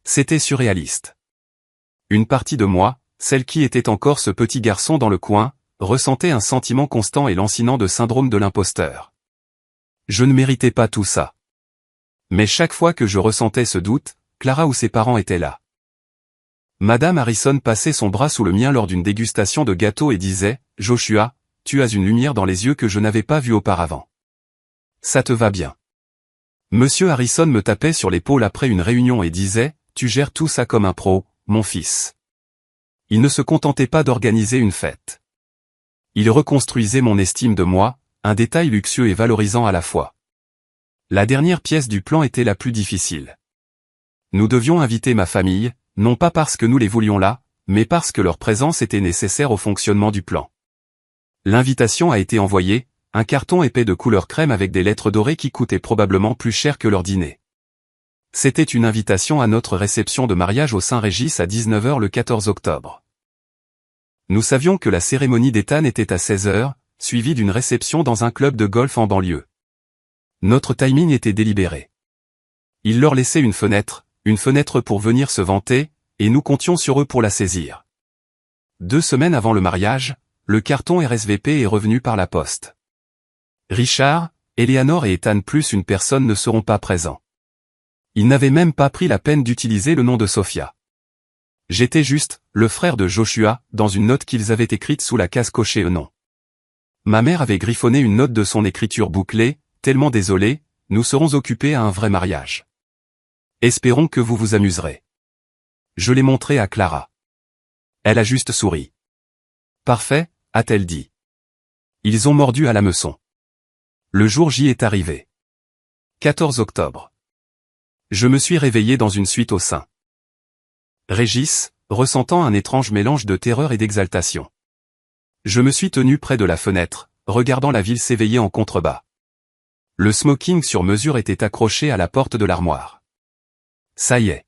C'était surréaliste. Une partie de moi, celle qui était encore ce petit garçon dans le coin, ressentait un sentiment constant et lancinant de syndrome de l'imposteur. Je ne méritais pas tout ça. Mais chaque fois que je ressentais ce doute, Clara ou ses parents étaient là. Madame Harrison passait son bras sous le mien lors d'une dégustation de gâteaux et disait « Joshua, tu as une lumière dans les yeux que je n'avais pas vue auparavant. Ça te va bien. » Monsieur Harrison me tapait sur l'épaule après une réunion et disait « Tu gères tout ça comme un pro, mon fils. » Il ne se contentait pas d'organiser une fête. Il reconstruisait mon estime de moi, un détail luxueux et valorisant à la fois. La dernière pièce du plan était la plus difficile. Nous devions inviter ma famille, non pas parce que nous les voulions là, mais parce que leur présence était nécessaire au fonctionnement du plan. L'invitation a été envoyée, un carton épais de couleur crème avec des lettres dorées qui coûtaient probablement plus cher que leur dîner. C'était une invitation à notre réception de mariage au Saint-Régis à 19 h le 14 octobre. Nous savions que la cérémonie d'Ethan était à 16 h, suivie d'une réception dans un club de golf en banlieue. Notre timing était délibéré. Il leur laissait une fenêtre pour venir se vanter, et nous comptions sur eux pour la saisir. 2 semaines avant le mariage, le carton RSVP est revenu par la poste. Richard, Eleanor et Ethan plus une personne ne seront pas présents. Ils n'avaient même pas pris la peine d'utiliser le nom de Sophia. J'étais juste, le frère de Joshua, dans une note qu'ils avaient écrite sous la case cochée nom. Ma mère avait griffonné une note de son écriture bouclée, tellement désolé, nous serons occupés à un vrai mariage. Espérons que vous vous amuserez. Je l'ai montré à Clara. Elle a juste souri. Parfait, a-t-elle dit. Ils ont mordu à l'hameçon. Le jour J est arrivé. 14 octobre. Je me suis réveillé dans une suite au sein. Régis, ressentant un étrange mélange de terreur et d'exaltation. Je me suis tenu près de la fenêtre, regardant la ville s'éveiller en contrebas. Le smoking sur mesure était accroché à la porte de l'armoire. Ça y est.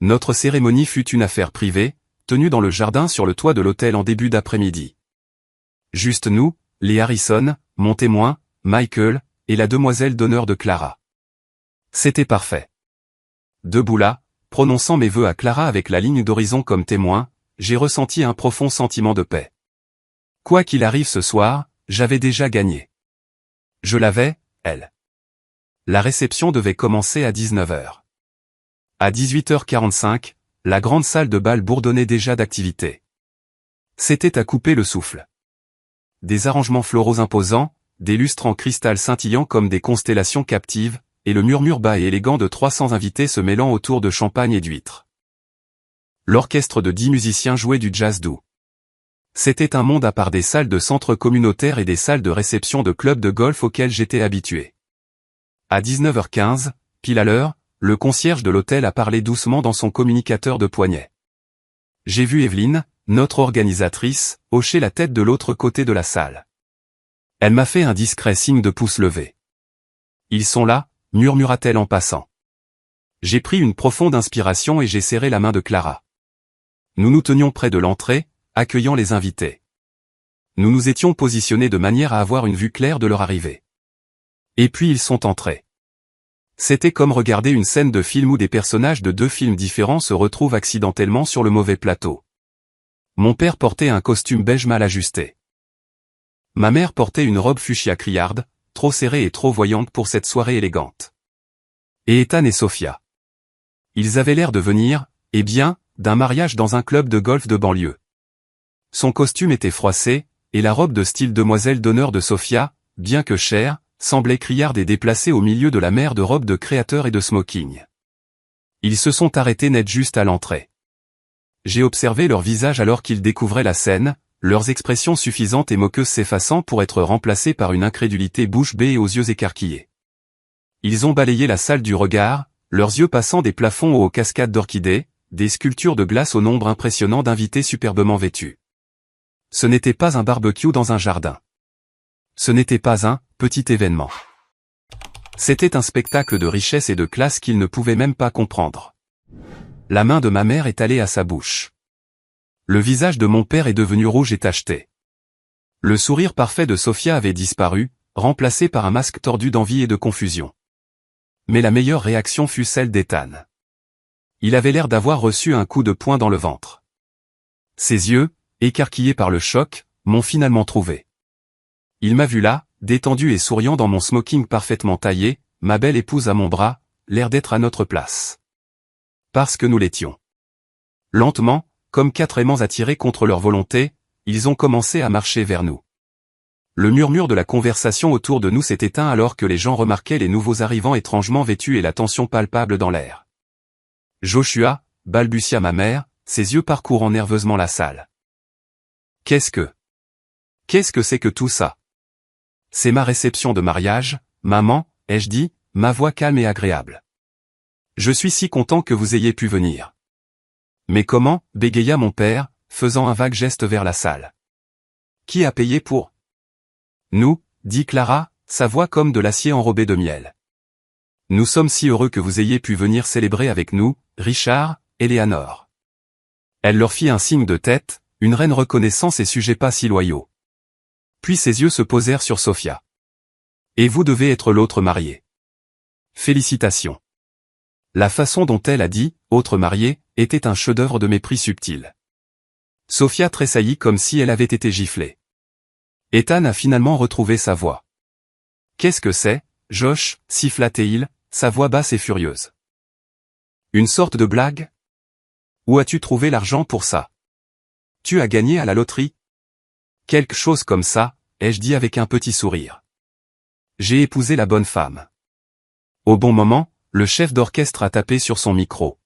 Notre cérémonie fut une affaire privée, tenue dans le jardin sur le toit de l'hôtel en début d'après-midi. Juste nous, les Harrison, mon témoin, Michael, et la demoiselle d'honneur de Clara. C'était parfait. Debout là, prononçant mes vœux à Clara avec la ligne d'horizon comme témoin, j'ai ressenti un profond sentiment de paix. Quoi qu'il arrive ce soir, j'avais déjà gagné. Je l'avais, elle. La réception devait commencer à 19 h. À 18h45, la grande salle de bal bourdonnait déjà d'activité. C'était à couper le souffle. Des arrangements floraux imposants, des lustres en cristal scintillant comme des constellations captives, et le murmure bas et élégant de 300 invités se mêlant autour de champagne et d'huîtres. L'orchestre de 10 musiciens jouait du jazz doux. C'était un monde à part des salles de centres communautaires et des salles de réception de clubs de golf auxquelles j'étais habitué. À 19h15, pile à l'heure, le concierge de l'hôtel a parlé doucement dans son communicateur de poignet. J'ai vu Evelyne, notre organisatrice, hocher la tête de l'autre côté de la salle. Elle m'a fait un discret signe de pouce levé. Ils sont là, murmura-t-elle en passant. J'ai pris une profonde inspiration et j'ai serré la main de Clara. Nous nous tenions près de l'entrée, accueillant les invités. Nous nous étions positionnés de manière à avoir une vue claire de leur arrivée. Et puis ils sont entrés. C'était comme regarder une scène de film où des personnages de 2 films différents se retrouvent accidentellement sur le mauvais plateau. Mon père portait un costume beige mal ajusté. Ma mère portait une robe fuchsia criarde, trop serrée et trop voyante pour cette soirée élégante. Et Ethan et Sophia. Ils avaient l'air de venir, eh bien, d'un mariage dans un club de golf de banlieue. Son costume était froissé, et la robe de style demoiselle d'honneur de Sophia, bien que chère, semblait criarde et déplacée au milieu de la mer de robes de créateurs et de smoking. Ils se sont arrêtés net juste à l'entrée. J'ai observé leurs visages alors qu'ils découvraient la scène, leurs expressions suffisantes et moqueuses s'effaçant pour être remplacées par une incrédulité bouche bée et aux yeux écarquillés. Ils ont balayé la salle du regard, leurs yeux passant des plafonds aux cascades d'orchidées, des sculptures de glace au nombre impressionnant d'invités superbement vêtus. Ce n'était pas un barbecue dans un jardin. Ce n'était pas un petit événement. C'était un spectacle de richesse et de classe qu'il ne pouvait même pas comprendre. La main de ma mère est allée à sa bouche. Le visage de mon père est devenu rouge et tacheté. Le sourire parfait de Sophia avait disparu, remplacé par un masque tordu d'envie et de confusion. Mais la meilleure réaction fut celle d'Ethan. Il avait l'air d'avoir reçu un coup de poing dans le ventre. Ses yeux, écarquillés par le choc, m'ont finalement trouvé. Il m'a vu là, détendu et souriant dans mon smoking parfaitement taillé, ma belle épouse à mon bras, l'air d'être à notre place. Parce que nous l'étions. Lentement, comme 4 aimants attirés contre leur volonté, ils ont commencé à marcher vers nous. Le murmure de la conversation autour de nous s'est éteint alors que les gens remarquaient les nouveaux arrivants étrangement vêtus et la tension palpable dans l'air. Joshua, balbutia ma mère, ses yeux parcourant nerveusement la salle. Qu'est-ce que c'est que tout ça? C'est ma réception de mariage, maman, ai-je dit, ma voix calme et agréable. Je suis si content que vous ayez pu venir. Mais comment, bégaya mon père, faisant un vague geste vers la salle. Qui a payé pour? Nous, dit Clara, sa voix comme de l'acier enrobé de miel. Nous sommes si heureux que vous ayez pu venir célébrer avec nous, Richard, Eleanor. Elle leur fit un signe de tête, une reine reconnaissant ses sujets pas si loyaux. Puis ses yeux se posèrent sur Sophia. Et vous devez être l'autre mariée. Félicitations. La façon dont elle a dit, autre mariée, était un chef-d'œuvre de mépris subtil. Sophia tressaillit comme si elle avait été giflée. Ethan a finalement retrouvé sa voix. Qu'est-ce que c'est, Josh, siffla-t-il, sa voix basse et furieuse. Une sorte de blague? Où as-tu trouvé l'argent pour ça? Tu as gagné à la loterie? Quelque chose comme ça, ai-je dit avec un petit sourire. J'ai épousé la bonne femme. Au bon moment, le chef d'orchestre a tapé sur son micro.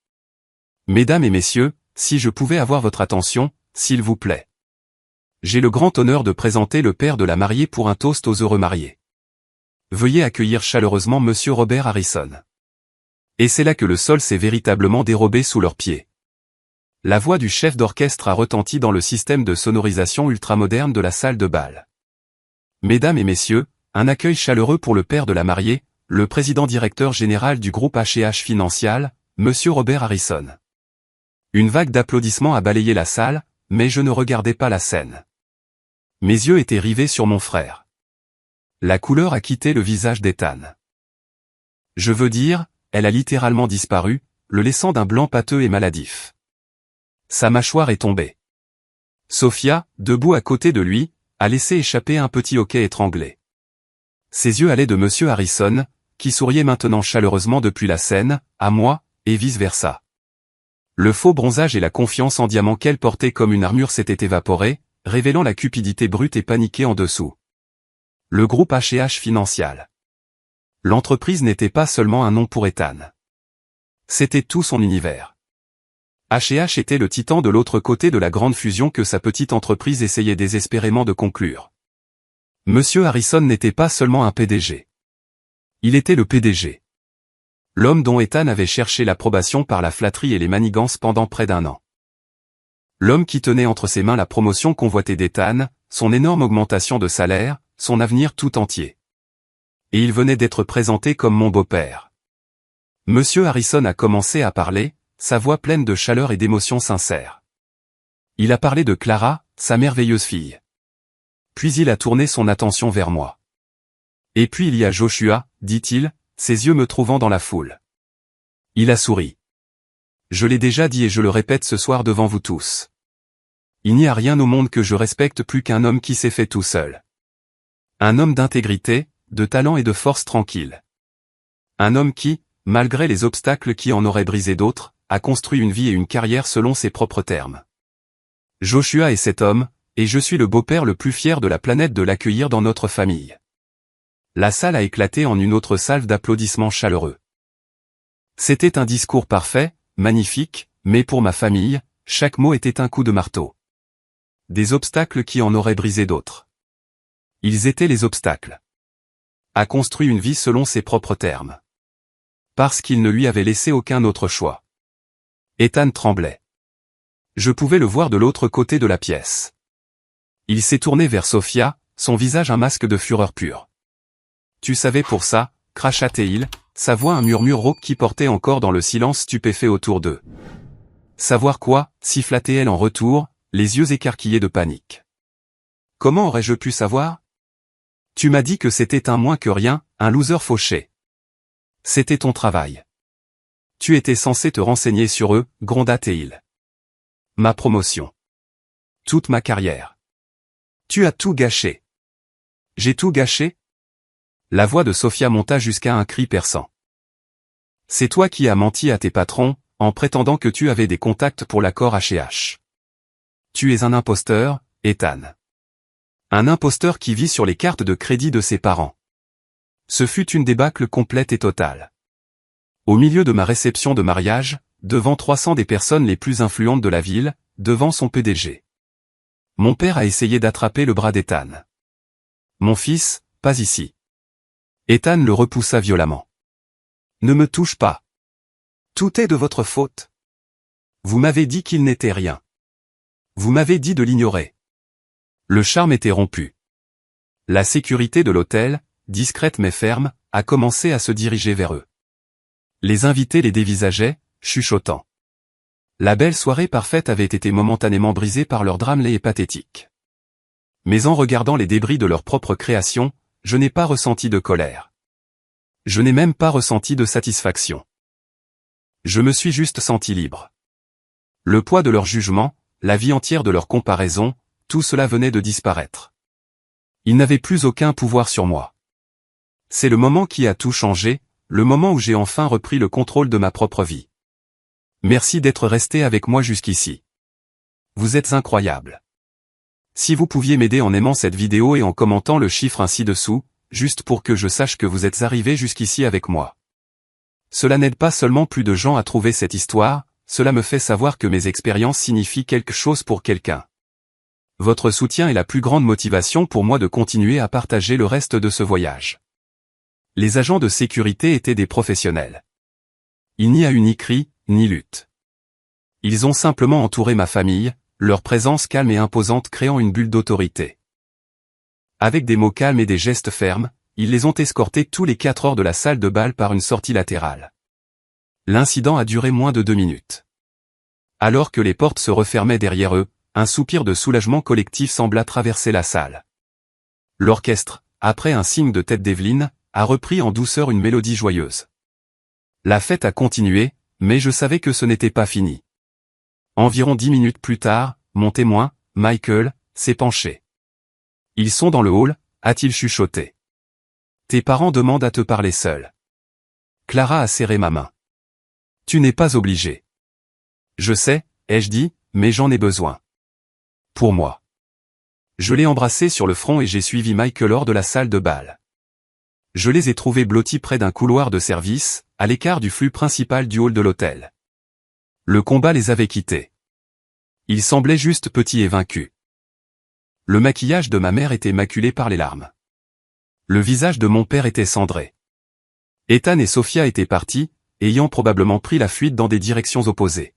Mesdames et messieurs, si je pouvais avoir votre attention, s'il vous plaît. J'ai le grand honneur de présenter le père de la mariée pour un toast aux heureux mariés. Veuillez accueillir chaleureusement Monsieur Robert Harrison. Et c'est là que le sol s'est véritablement dérobé sous leurs pieds. La voix du chef d'orchestre a retenti dans le système de sonorisation ultramoderne de la salle de bal. Mesdames et messieurs, un accueil chaleureux pour le père de la mariée, le président directeur général du groupe H&H Financial, Monsieur Robert Harrison. Une vague d'applaudissements a balayé la salle, mais je ne regardais pas la scène. Mes yeux étaient rivés sur mon frère. La couleur a quitté le visage d'Ethan. Je veux dire, elle a littéralement disparu, le laissant d'un blanc pâteux et maladif. Sa mâchoire est tombée. Sophia, debout à côté de lui, a laissé échapper un petit hoquet étranglé. Ses yeux allaient de Monsieur Harrison, qui souriait maintenant chaleureusement depuis la scène, à moi, et vice-versa. Le faux bronzage et la confiance en diamant qu'elle portait comme une armure s'étaient évaporés, révélant la cupidité brute et paniquée en dessous. Le groupe H&H Financial. L'entreprise n'était pas seulement un nom pour Ethan. C'était tout son univers. H&H était le titan de l'autre côté de la grande fusion que sa petite entreprise essayait désespérément de conclure. Monsieur Harrison n'était pas seulement un PDG. Il était le PDG. L'homme dont Ethan avait cherché l'approbation par la flatterie et les manigances pendant près d'1 an. L'homme qui tenait entre ses mains la promotion convoitée d'Ethan, son énorme augmentation de salaire, son avenir tout entier. Et il venait d'être présenté comme mon beau-père. Monsieur Harrison a commencé à parler, sa voix pleine de chaleur et d'émotion sincère. Il a parlé de Clara, sa merveilleuse fille. Puis il a tourné son attention vers moi. Et puis il y a Joshua, dit-il, ses yeux me trouvant dans la foule. Il a souri. Je l'ai déjà dit et je le répète ce soir devant vous tous. Il n'y a rien au monde que je respecte plus qu'un homme qui s'est fait tout seul. Un homme d'intégrité, de talent et de force tranquille. Un homme qui, malgré les obstacles qui en auraient brisé d'autres, a construit une vie et une carrière selon ses propres termes. Joshua est cet homme, et je suis le beau-père le plus fier de la planète de l'accueillir dans notre famille. La salle a éclaté en une autre salve d'applaudissements chaleureux. C'était un discours parfait, magnifique, mais pour ma famille, chaque mot était un coup de marteau. Des obstacles qui en auraient brisé d'autres. Ils étaient les obstacles. A construit une vie selon ses propres termes. Parce qu'il ne lui avait laissé aucun autre choix. Ethan tremblait. Je pouvais le voir de l'autre côté de la pièce. Il s'est tourné vers Sophia, son visage un masque de fureur pure. Tu savais pour ça, cracha Théil, sa voix un murmure rauque qui portait encore dans le silence stupéfait autour d'eux. Savoir quoi, siffla Théil en retour, les yeux écarquillés de panique. Comment aurais-je pu savoir? Tu m'as dit que c'était un moins que rien, un loser fauché. C'était ton travail. Tu étais censé te renseigner sur eux, gronda Théil. Ma promotion. Toute ma carrière. Tu as tout gâché. J'ai tout gâché? La voix de Sophia monta jusqu'à un cri perçant. C'est toi qui as menti à tes patrons, en prétendant que tu avais des contacts pour l'accord H&H. Tu es un imposteur, Ethan. Un imposteur qui vit sur les cartes de crédit de ses parents. Ce fut une débâcle complète et totale. Au milieu de ma réception de mariage, devant 300 des personnes les plus influentes de la ville, devant son PDG. Mon père a essayé d'attraper le bras d'Ethan. Mon fils, pas ici. Ethan le repoussa violemment. Ne me touche pas. Tout est de votre faute. Vous m'avez dit qu'il n'était rien. Vous m'avez dit de l'ignorer. Le charme était rompu. La sécurité de l'hôtel, discrète mais ferme, a commencé à se diriger vers eux. Les invités les dévisageaient, chuchotant. La belle soirée parfaite avait été momentanément brisée par leur drame laid et pathétique. Mais en regardant les débris de leur propre création, je n'ai pas ressenti de colère. Je n'ai même pas ressenti de satisfaction. Je me suis juste senti libre. Le poids de leur jugement, la vie entière de leur comparaison, tout cela venait de disparaître. Ils n'avaient plus aucun pouvoir sur moi. C'est le moment qui a tout changé, le moment où j'ai enfin repris le contrôle de ma propre vie. Merci d'être resté avec moi jusqu'ici. Vous êtes incroyable. Si vous pouviez m'aider en aimant cette vidéo et en commentant le chiffre ainsi dessous, juste pour que je sache que vous êtes arrivé jusqu'ici avec moi. Cela n'aide pas seulement plus de gens à trouver cette histoire, cela me fait savoir que mes expériences signifient quelque chose pour quelqu'un. Votre soutien est la plus grande motivation pour moi de continuer à partager le reste de ce voyage. Les agents de sécurité étaient des professionnels. Il n'y a eu ni cri, ni lutte. Ils ont simplement entouré ma famille, leur présence calme et imposante créant une bulle d'autorité. Avec des mots calmes et des gestes fermes, ils les ont escortés tous les 4 heures de la salle de bal par une sortie latérale. L'incident a duré moins de 2 minutes. Alors que les portes se refermaient derrière eux, un soupir de soulagement collectif sembla traverser la salle. L'orchestre, après un signe de tête d'Evelyne, a repris en douceur une mélodie joyeuse. La fête a continué, mais je savais que ce n'était pas fini. Environ 10 minutes plus tard, mon témoin, Michael, s'est penché. Ils sont dans le hall, a-t-il chuchoté. Tes parents demandent à te parler seul. Clara a serré ma main. Tu n'es pas obligé. Je sais, ai-je dit, mais j'en ai besoin. Pour moi. Je l'ai embrassé sur le front et j'ai suivi Michael hors de la salle de bal. Je les ai trouvés blottis près d'un couloir de service, à l'écart du flux principal du hall de l'hôtel. Le combat les avait quittés. Ils semblaient juste petits et vaincus. Le maquillage de ma mère était maculé par les larmes. Le visage de mon père était cendré. Ethan et Sophia étaient partis, ayant probablement pris la fuite dans des directions opposées.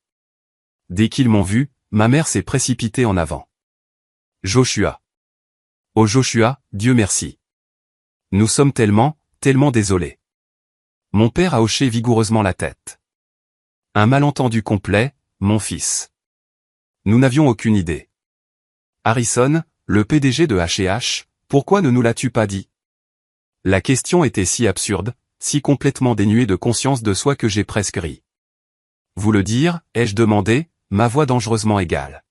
Dès qu'ils m'ont vu, ma mère s'est précipitée en avant. Joshua. Oh Joshua, Dieu merci. Nous sommes tellement désolés. Mon père a hoché vigoureusement la tête. Un malentendu complet, mon fils. Nous n'avions aucune idée. Harrison, le PDG de H&H, pourquoi ne nous l'as-tu pas dit? La question était si absurde, si complètement dénuée de conscience de soi que j'ai presque ri. Vous le dire, ai-je demandé, ma voix dangereusement égale.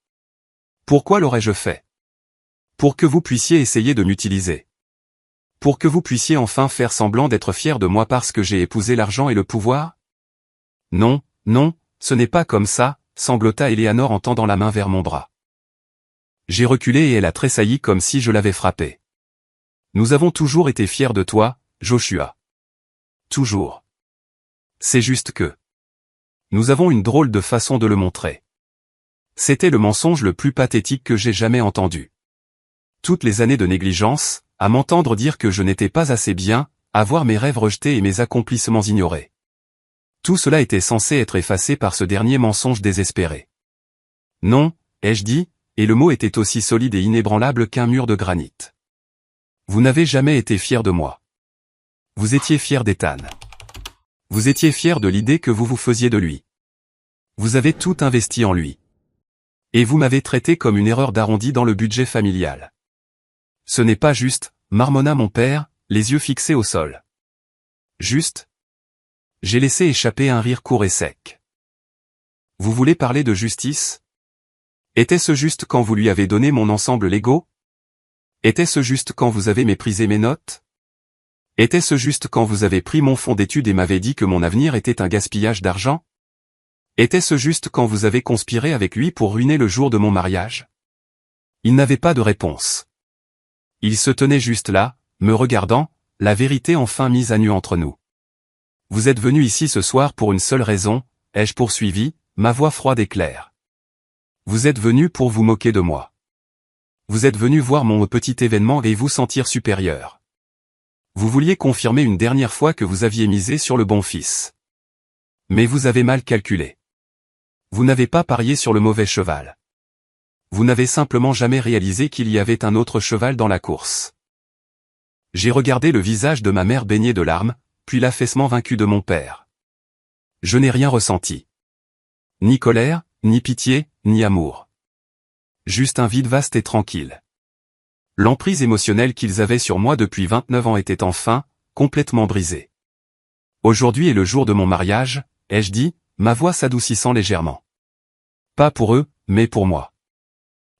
Pourquoi l'aurais-je fait? Pour que vous puissiez essayer de m'utiliser. Pour que vous puissiez enfin faire semblant d'être fier de moi parce que j'ai épousé l'argent et le pouvoir? Non, non, ce n'est pas comme ça, sanglota Eleanor en tendant la main vers mon bras. J'ai reculé et elle a tressailli comme si je l'avais frappée. Nous avons toujours été fiers de toi, Joshua. Toujours. C'est juste que... Nous avons une drôle de façon de le montrer. C'était le mensonge le plus pathétique que j'ai jamais entendu. Toutes les années de négligence, à m'entendre dire que je n'étais pas assez bien, à voir mes rêves rejetés et mes accomplissements ignorés. Tout cela était censé être effacé par ce dernier mensonge désespéré. Non, ai-je dit, et le mot était aussi solide et inébranlable qu'un mur de granit. Vous n'avez jamais été fier de moi. Vous étiez fier d'Ethan. Vous étiez fier de l'idée que vous vous faisiez de lui. Vous avez tout investi en lui. Et vous m'avez traité comme une erreur d'arrondi dans le budget familial. Ce n'est pas juste, marmonna mon père, les yeux fixés au sol. Juste? J'ai laissé échapper un rire court et sec. Vous voulez parler de justice? Était-ce juste quand vous lui avez donné mon ensemble Lego? Était-ce juste quand vous avez méprisé mes notes? Était-ce juste quand vous avez pris mon fonds d'études et m'avez dit que mon avenir était un gaspillage d'argent? Était-ce juste quand vous avez conspiré avec lui pour ruiner le jour de mon mariage? Il n'avait pas de réponse. Il se tenait juste là, me regardant, la vérité enfin mise à nu entre nous. Vous êtes venu ici ce soir pour une seule raison, ai-je poursuivi, ma voix froide et claire. Vous êtes venu pour vous moquer de moi. Vous êtes venu voir mon petit événement et vous sentir supérieur. Vous vouliez confirmer une dernière fois que vous aviez misé sur le bon fils. Mais vous avez mal calculé. Vous n'avez pas parié sur le mauvais cheval. Vous n'avez simplement jamais réalisé qu'il y avait un autre cheval dans la course. J'ai regardé le visage de ma mère baigné de larmes, puis l'affaissement vaincu de mon père. Je n'ai rien ressenti. Ni colère, ni pitié, ni amour. Juste un vide vaste et tranquille. L'emprise émotionnelle qu'ils avaient sur moi depuis 29 ans était enfin, complètement brisée. Aujourd'hui est le jour de mon mariage, ai-je dit, ma voix s'adoucissant légèrement. Pas pour eux, mais pour moi.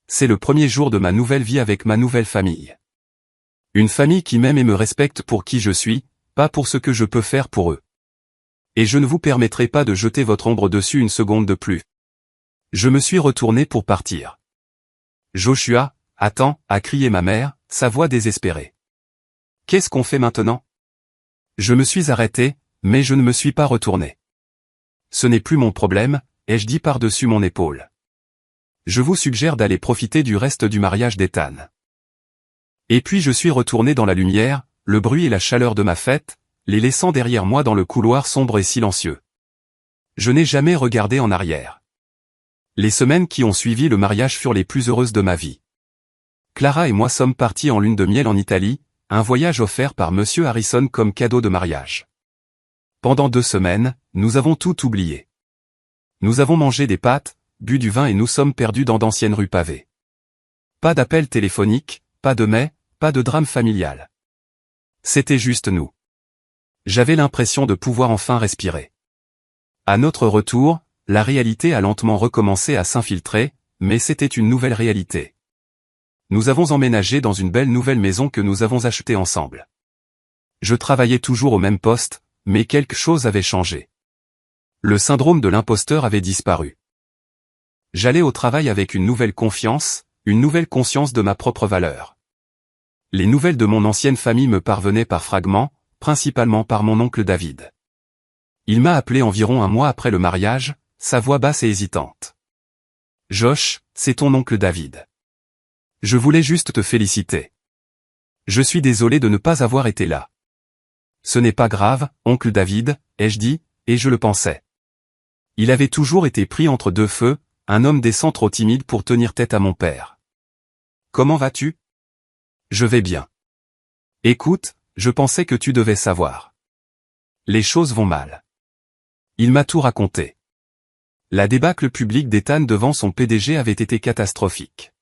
C'est le premier jour de ma nouvelle vie avec ma nouvelle famille. Une famille qui m'aime et me respecte pour qui je suis, pas pour ce que je peux faire pour eux. Et je ne vous permettrai pas de jeter votre ombre dessus une seconde de plus. Je me suis retourné pour partir. Joshua, attends, a crié ma mère, sa voix désespérée. Qu'est-ce qu'on fait maintenant? Je me suis arrêté, mais je ne me suis pas retourné. Ce n'est plus mon problème, ai-je dit par-dessus mon épaule. Je vous suggère d'aller profiter du reste du mariage d'Ethan. Et puis je suis retourné dans la lumière, le bruit et la chaleur de ma fête, les laissant derrière moi dans le couloir sombre et silencieux. Je n'ai jamais regardé en arrière. Les semaines qui ont suivi le mariage furent les plus heureuses de ma vie. Clara et moi sommes partis en lune de miel en Italie, un voyage offert par Monsieur Harrison comme cadeau de mariage. Pendant 2 semaines, nous avons tout oublié. Nous avons mangé des pâtes, bu du vin et nous sommes perdus dans d'anciennes rues pavées. Pas d'appel téléphonique, pas de mets, pas de drame familial. C'était juste nous. J'avais l'impression de pouvoir enfin respirer. À notre retour, la réalité a lentement recommencé à s'infiltrer, mais c'était une nouvelle réalité. Nous avons emménagé dans une belle nouvelle maison que nous avons achetée ensemble. Je travaillais toujours au même poste, mais quelque chose avait changé. Le syndrome de l'imposteur avait disparu. J'allais au travail avec une nouvelle confiance, une nouvelle conscience de ma propre valeur. Les nouvelles de mon ancienne famille me parvenaient par fragments, principalement par mon oncle David. Il m'a appelé environ un mois après le mariage, sa voix basse et hésitante. « Josh, c'est ton oncle David. Je voulais juste te féliciter. Je suis désolé de ne pas avoir été là. » « Ce n'est pas grave, oncle David, ai-je dit, et je le pensais. Il avait toujours été pris entre 2 feux, un homme décent trop timide pour tenir tête à mon père. « Comment vas-tu? » « Je vais bien. » « Écoute, je pensais que tu devais savoir. Les choses vont mal. » Il m'a tout raconté. La débâcle publique d'Ethan devant son PDG avait été catastrophique.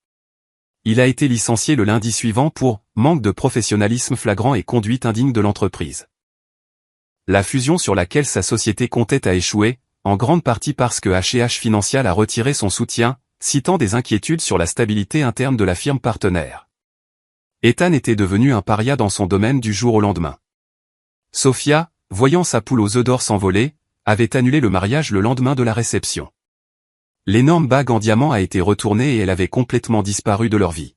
Il a été licencié le lundi suivant pour manque de professionnalisme flagrant et conduite indigne de l'entreprise. La fusion sur laquelle sa société comptait a échoué, en grande partie parce que H&H Financial a retiré son soutien, citant des inquiétudes sur la stabilité interne de la firme partenaire. Ethan était devenu un paria dans son domaine du jour au lendemain. Sophia, voyant sa poule aux œufs d'or s'envoler, avait annulé le mariage le lendemain de la réception. L'énorme bague en diamant a été retournée et elle avait complètement disparu de leur vie.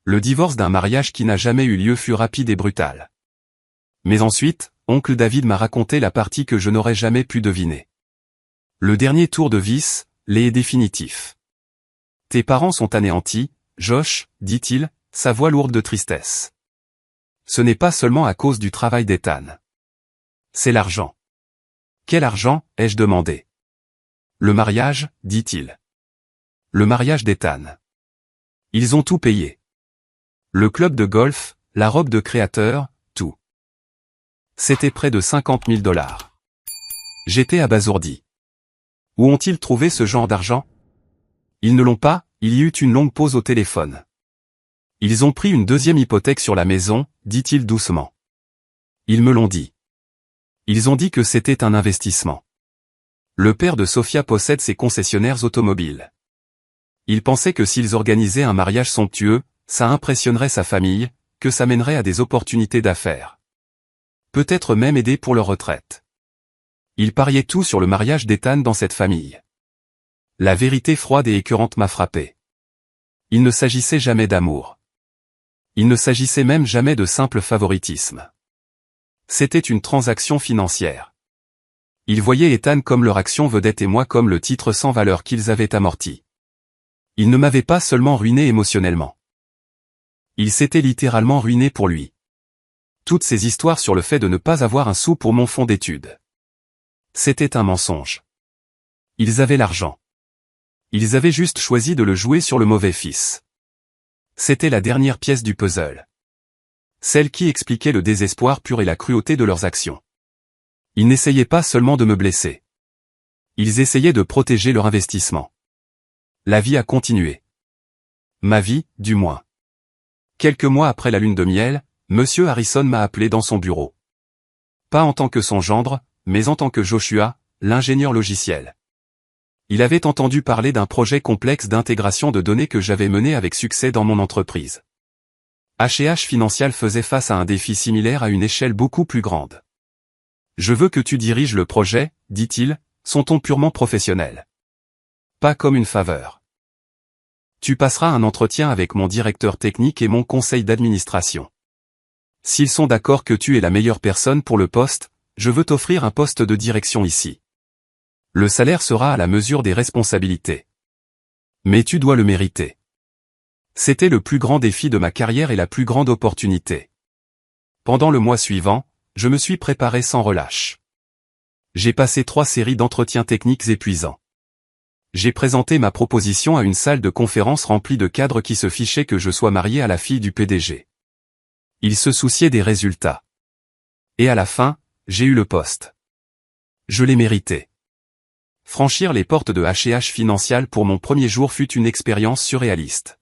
Le divorce d'un mariage qui n'a jamais eu lieu fut rapide et brutal. Mais ensuite, oncle David m'a raconté la partie que je n'aurais jamais pu deviner. Le dernier tour de vis, l'est définitif. Tes parents sont anéantis, Josh, dit-il, sa voix lourde de tristesse. Ce n'est pas seulement à cause du travail d'Ethan. C'est l'argent. Quel argent, ai-je demandé. Le mariage, dit-il. Le mariage d'Ethan. Ils ont tout payé. Le club de golf, la robe de créateur, tout. C'était près de 50 000 $. J'étais abasourdi. Où ont-ils trouvé ce genre d'argent? Ils ne l'ont pas, il y eut une longue pause au téléphone. Ils ont pris une deuxième hypothèque sur la maison, dit-il doucement. Ils me l'ont dit. Ils ont dit que c'était un investissement. Le père de Sophia possède ses concessionnaires automobiles. Il pensait que s'ils organisaient un mariage somptueux, ça impressionnerait sa famille, que ça mènerait à des opportunités d'affaires. Peut-être même aider pour leur retraite. Il pariait tout sur le mariage d'Ethan dans cette famille. La vérité froide et écœurante m'a frappé. Il ne s'agissait jamais d'amour. Il ne s'agissait même jamais de simple favoritisme. C'était une transaction financière. Ils voyaient Ethan comme leur action vedette et moi comme le titre sans valeur qu'ils avaient amorti. Ils ne m'avaient pas seulement ruiné émotionnellement. Ils s'étaient littéralement ruinés pour lui. Toutes ces histoires sur le fait de ne pas avoir un sou pour mon fonds d'études. C'était un mensonge. Ils avaient l'argent. Ils avaient juste choisi de le jouer sur le mauvais fils. C'était la dernière pièce du puzzle. Celle qui expliquait le désespoir pur et la cruauté de leurs actions. Ils n'essayaient pas seulement de me blesser. Ils essayaient de protéger leur investissement. La vie a continué. Ma vie, du moins. Quelques mois après la lune de miel, Monsieur Harrison m'a appelé dans son bureau. Pas en tant que son gendre, mais en tant que Joshua, l'ingénieur logiciel. Il avait entendu parler d'un projet complexe d'intégration de données que j'avais mené avec succès dans mon entreprise. H&H Financial faisait face à un défi similaire à une échelle beaucoup plus grande. Je veux que tu diriges le projet, dit-il, son ton purement professionnel. Pas comme une faveur. Tu passeras un entretien avec mon directeur technique et mon conseil d'administration. S'ils sont d'accord que tu es la meilleure personne pour le poste, je veux t'offrir un poste de direction ici. Le salaire sera à la mesure des responsabilités. Mais tu dois le mériter. C'était le plus grand défi de ma carrière et la plus grande opportunité. Pendant le mois suivant, je me suis préparé sans relâche. J'ai passé 3 séries d'entretiens techniques épuisants. J'ai présenté ma proposition à une salle de conférence remplie de cadres qui se fichaient que je sois marié à la fille du PDG. Ils se souciaient des résultats. Et à la fin, j'ai eu le poste. Je l'ai mérité. Franchir les portes de H&H Financial pour mon premier jour fut une expérience surréaliste.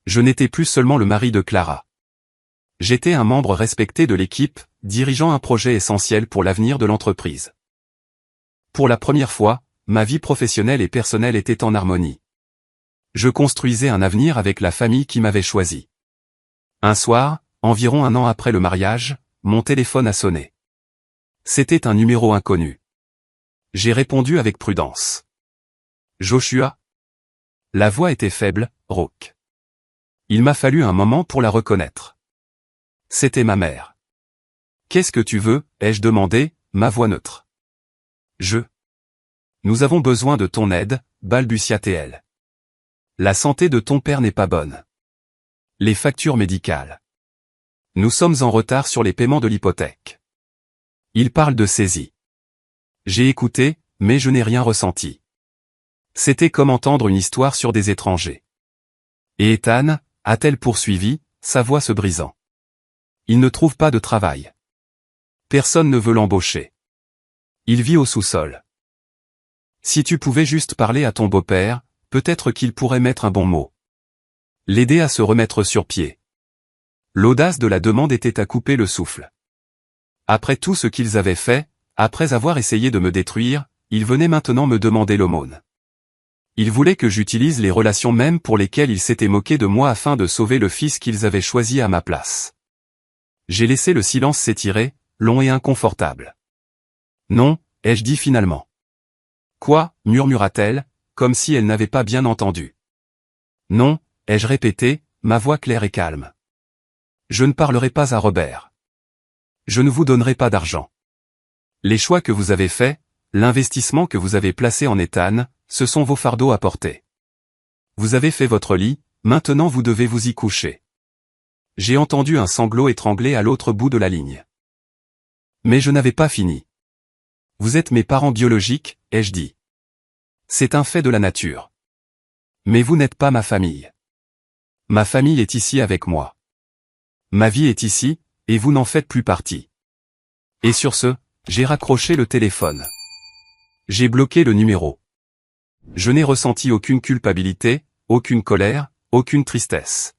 Je n'étais plus seulement le mari de Clara. J'étais un membre respecté de l'équipe, dirigeant un projet essentiel pour l'avenir de l'entreprise. Pour la première fois, ma vie professionnelle et personnelle étaient en harmonie. Je construisais un avenir avec la famille qui m'avait choisi. Un soir, environ 1 an après le mariage, mon téléphone a sonné. C'était un numéro inconnu. J'ai répondu avec prudence. Joshua? La voix était faible, rauque. Il m'a fallu un moment pour la reconnaître. C'était ma mère. Qu'est-ce que tu veux, ai-je demandé, ma voix neutre. Nous avons besoin de ton aide, balbutia-t-elle. La santé de ton père n'est pas bonne. Les factures médicales. Nous sommes en retard sur les paiements de l'hypothèque. Il parle de saisie. J'ai écouté, mais je n'ai rien ressenti. C'était comme entendre une histoire sur des étrangers. Et Ethan, a-t-elle poursuivi, sa voix se brisant. Il ne trouve pas de travail. Personne ne veut l'embaucher. Il vit au sous-sol. Si tu pouvais juste parler à ton beau-père, peut-être qu'il pourrait mettre un bon mot. L'aider à se remettre sur pied. L'audace de la demande était à couper le souffle. Après tout ce qu'ils avaient fait, après avoir essayé de me détruire, ils venaient maintenant me demander l'aumône. Ils voulaient que j'utilise les relations mêmes pour lesquelles ils s'étaient moqués de moi afin de sauver le fils qu'ils avaient choisi à ma place. J'ai laissé le silence s'étirer, long et inconfortable. Non, ai-je dit finalement. Quoi, murmura-t-elle, comme si elle n'avait pas bien entendu. Non, ai-je répété, ma voix claire et calme. Je ne parlerai pas à Robert. Je ne vous donnerai pas d'argent. Les choix que vous avez faits, l'investissement que vous avez placé en Ethan, ce sont vos fardeaux à porter. Vous avez fait votre lit, maintenant vous devez vous y coucher. J'ai entendu un sanglot étranglé à l'autre bout de la ligne. Mais je n'avais pas fini. Vous êtes mes parents biologiques, ai-je dit. C'est un fait de la nature. Mais vous n'êtes pas ma famille. Ma famille est ici avec moi. Ma vie est ici, et vous n'en faites plus partie. Et sur ce, j'ai raccroché le téléphone. J'ai bloqué le numéro. Je n'ai ressenti aucune culpabilité, aucune colère, aucune tristesse.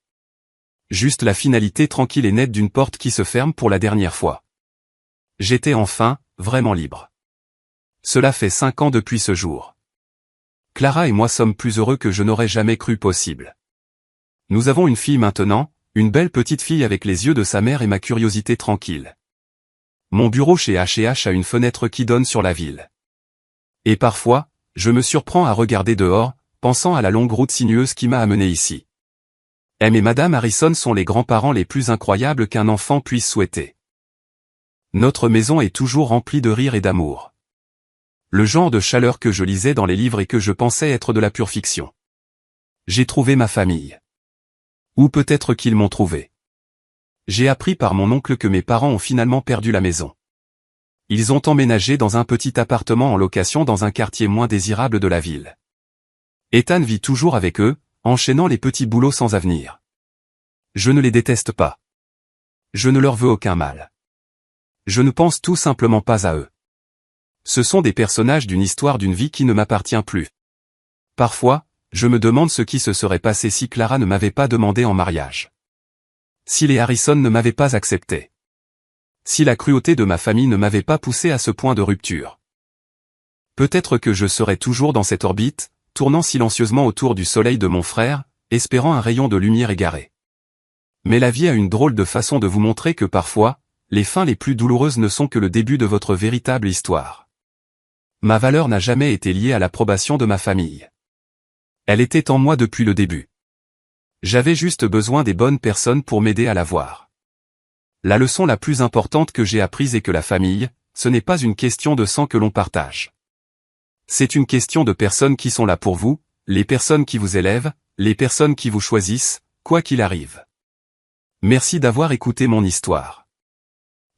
Juste la finalité tranquille et nette d'une porte qui se ferme pour la dernière fois. J'étais enfin, vraiment libre. Cela fait 5 ans depuis ce jour. Clara et moi sommes plus heureux que je n'aurais jamais cru possible. Nous avons une fille maintenant, une belle petite fille avec les yeux de sa mère et ma curiosité tranquille. Mon bureau chez H&H a une fenêtre qui donne sur la ville. Et parfois, je me surprends à regarder dehors, pensant à la longue route sinueuse qui m'a amené ici. M et Madame Harrison sont les grands-parents les plus incroyables qu'un enfant puisse souhaiter. Notre maison est toujours remplie de rire et d'amour. Le genre de chaleur que je lisais dans les livres et que je pensais être de la pure fiction. J'ai trouvé ma famille. Ou peut-être qu'ils m'ont trouvé. J'ai appris par mon oncle que mes parents ont finalement perdu la maison. Ils ont emménagé dans un petit appartement en location dans un quartier moins désirable de la ville. Ethan vit toujours avec eux, enchaînant les petits boulots sans avenir. Je ne les déteste pas. Je ne leur veux aucun mal. Je ne pense tout simplement pas à eux. Ce sont des personnages d'une histoire d'une vie qui ne m'appartient plus. Parfois, je me demande ce qui se serait passé si Clara ne m'avait pas demandé en mariage. Si les Harrison ne m'avaient pas accepté. Si la cruauté de ma famille ne m'avait pas poussé à ce point de rupture. Peut-être que je serais toujours dans cette orbite, tournant silencieusement autour du soleil de mon frère, espérant un rayon de lumière égaré. Mais la vie a une drôle de façon de vous montrer que parfois, les fins les plus douloureuses ne sont que le début de votre véritable histoire. Ma valeur n'a jamais été liée à l'approbation de ma famille. Elle était en moi depuis le début. J'avais juste besoin des bonnes personnes pour m'aider à la voir. La leçon la plus importante que j'ai apprise est que la famille, ce n'est pas une question de sang que l'on partage. C'est une question de personnes qui sont là pour vous, les personnes qui vous élèvent, les personnes qui vous choisissent, quoi qu'il arrive. Merci d'avoir écouté mon histoire.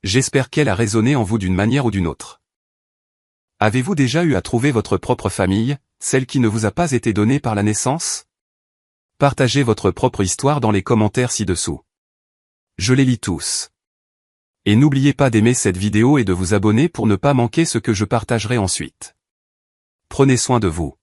J'espère qu'elle a résonné en vous d'une manière ou d'une autre. Avez-vous déjà eu à trouver votre propre famille, celle qui ne vous a pas été donnée par la naissance? Partagez votre propre histoire dans les commentaires ci-dessous. Je les lis tous. Et n'oubliez pas d'aimer cette vidéo et de vous abonner pour ne pas manquer ce que je partagerai ensuite. Prenez soin de vous.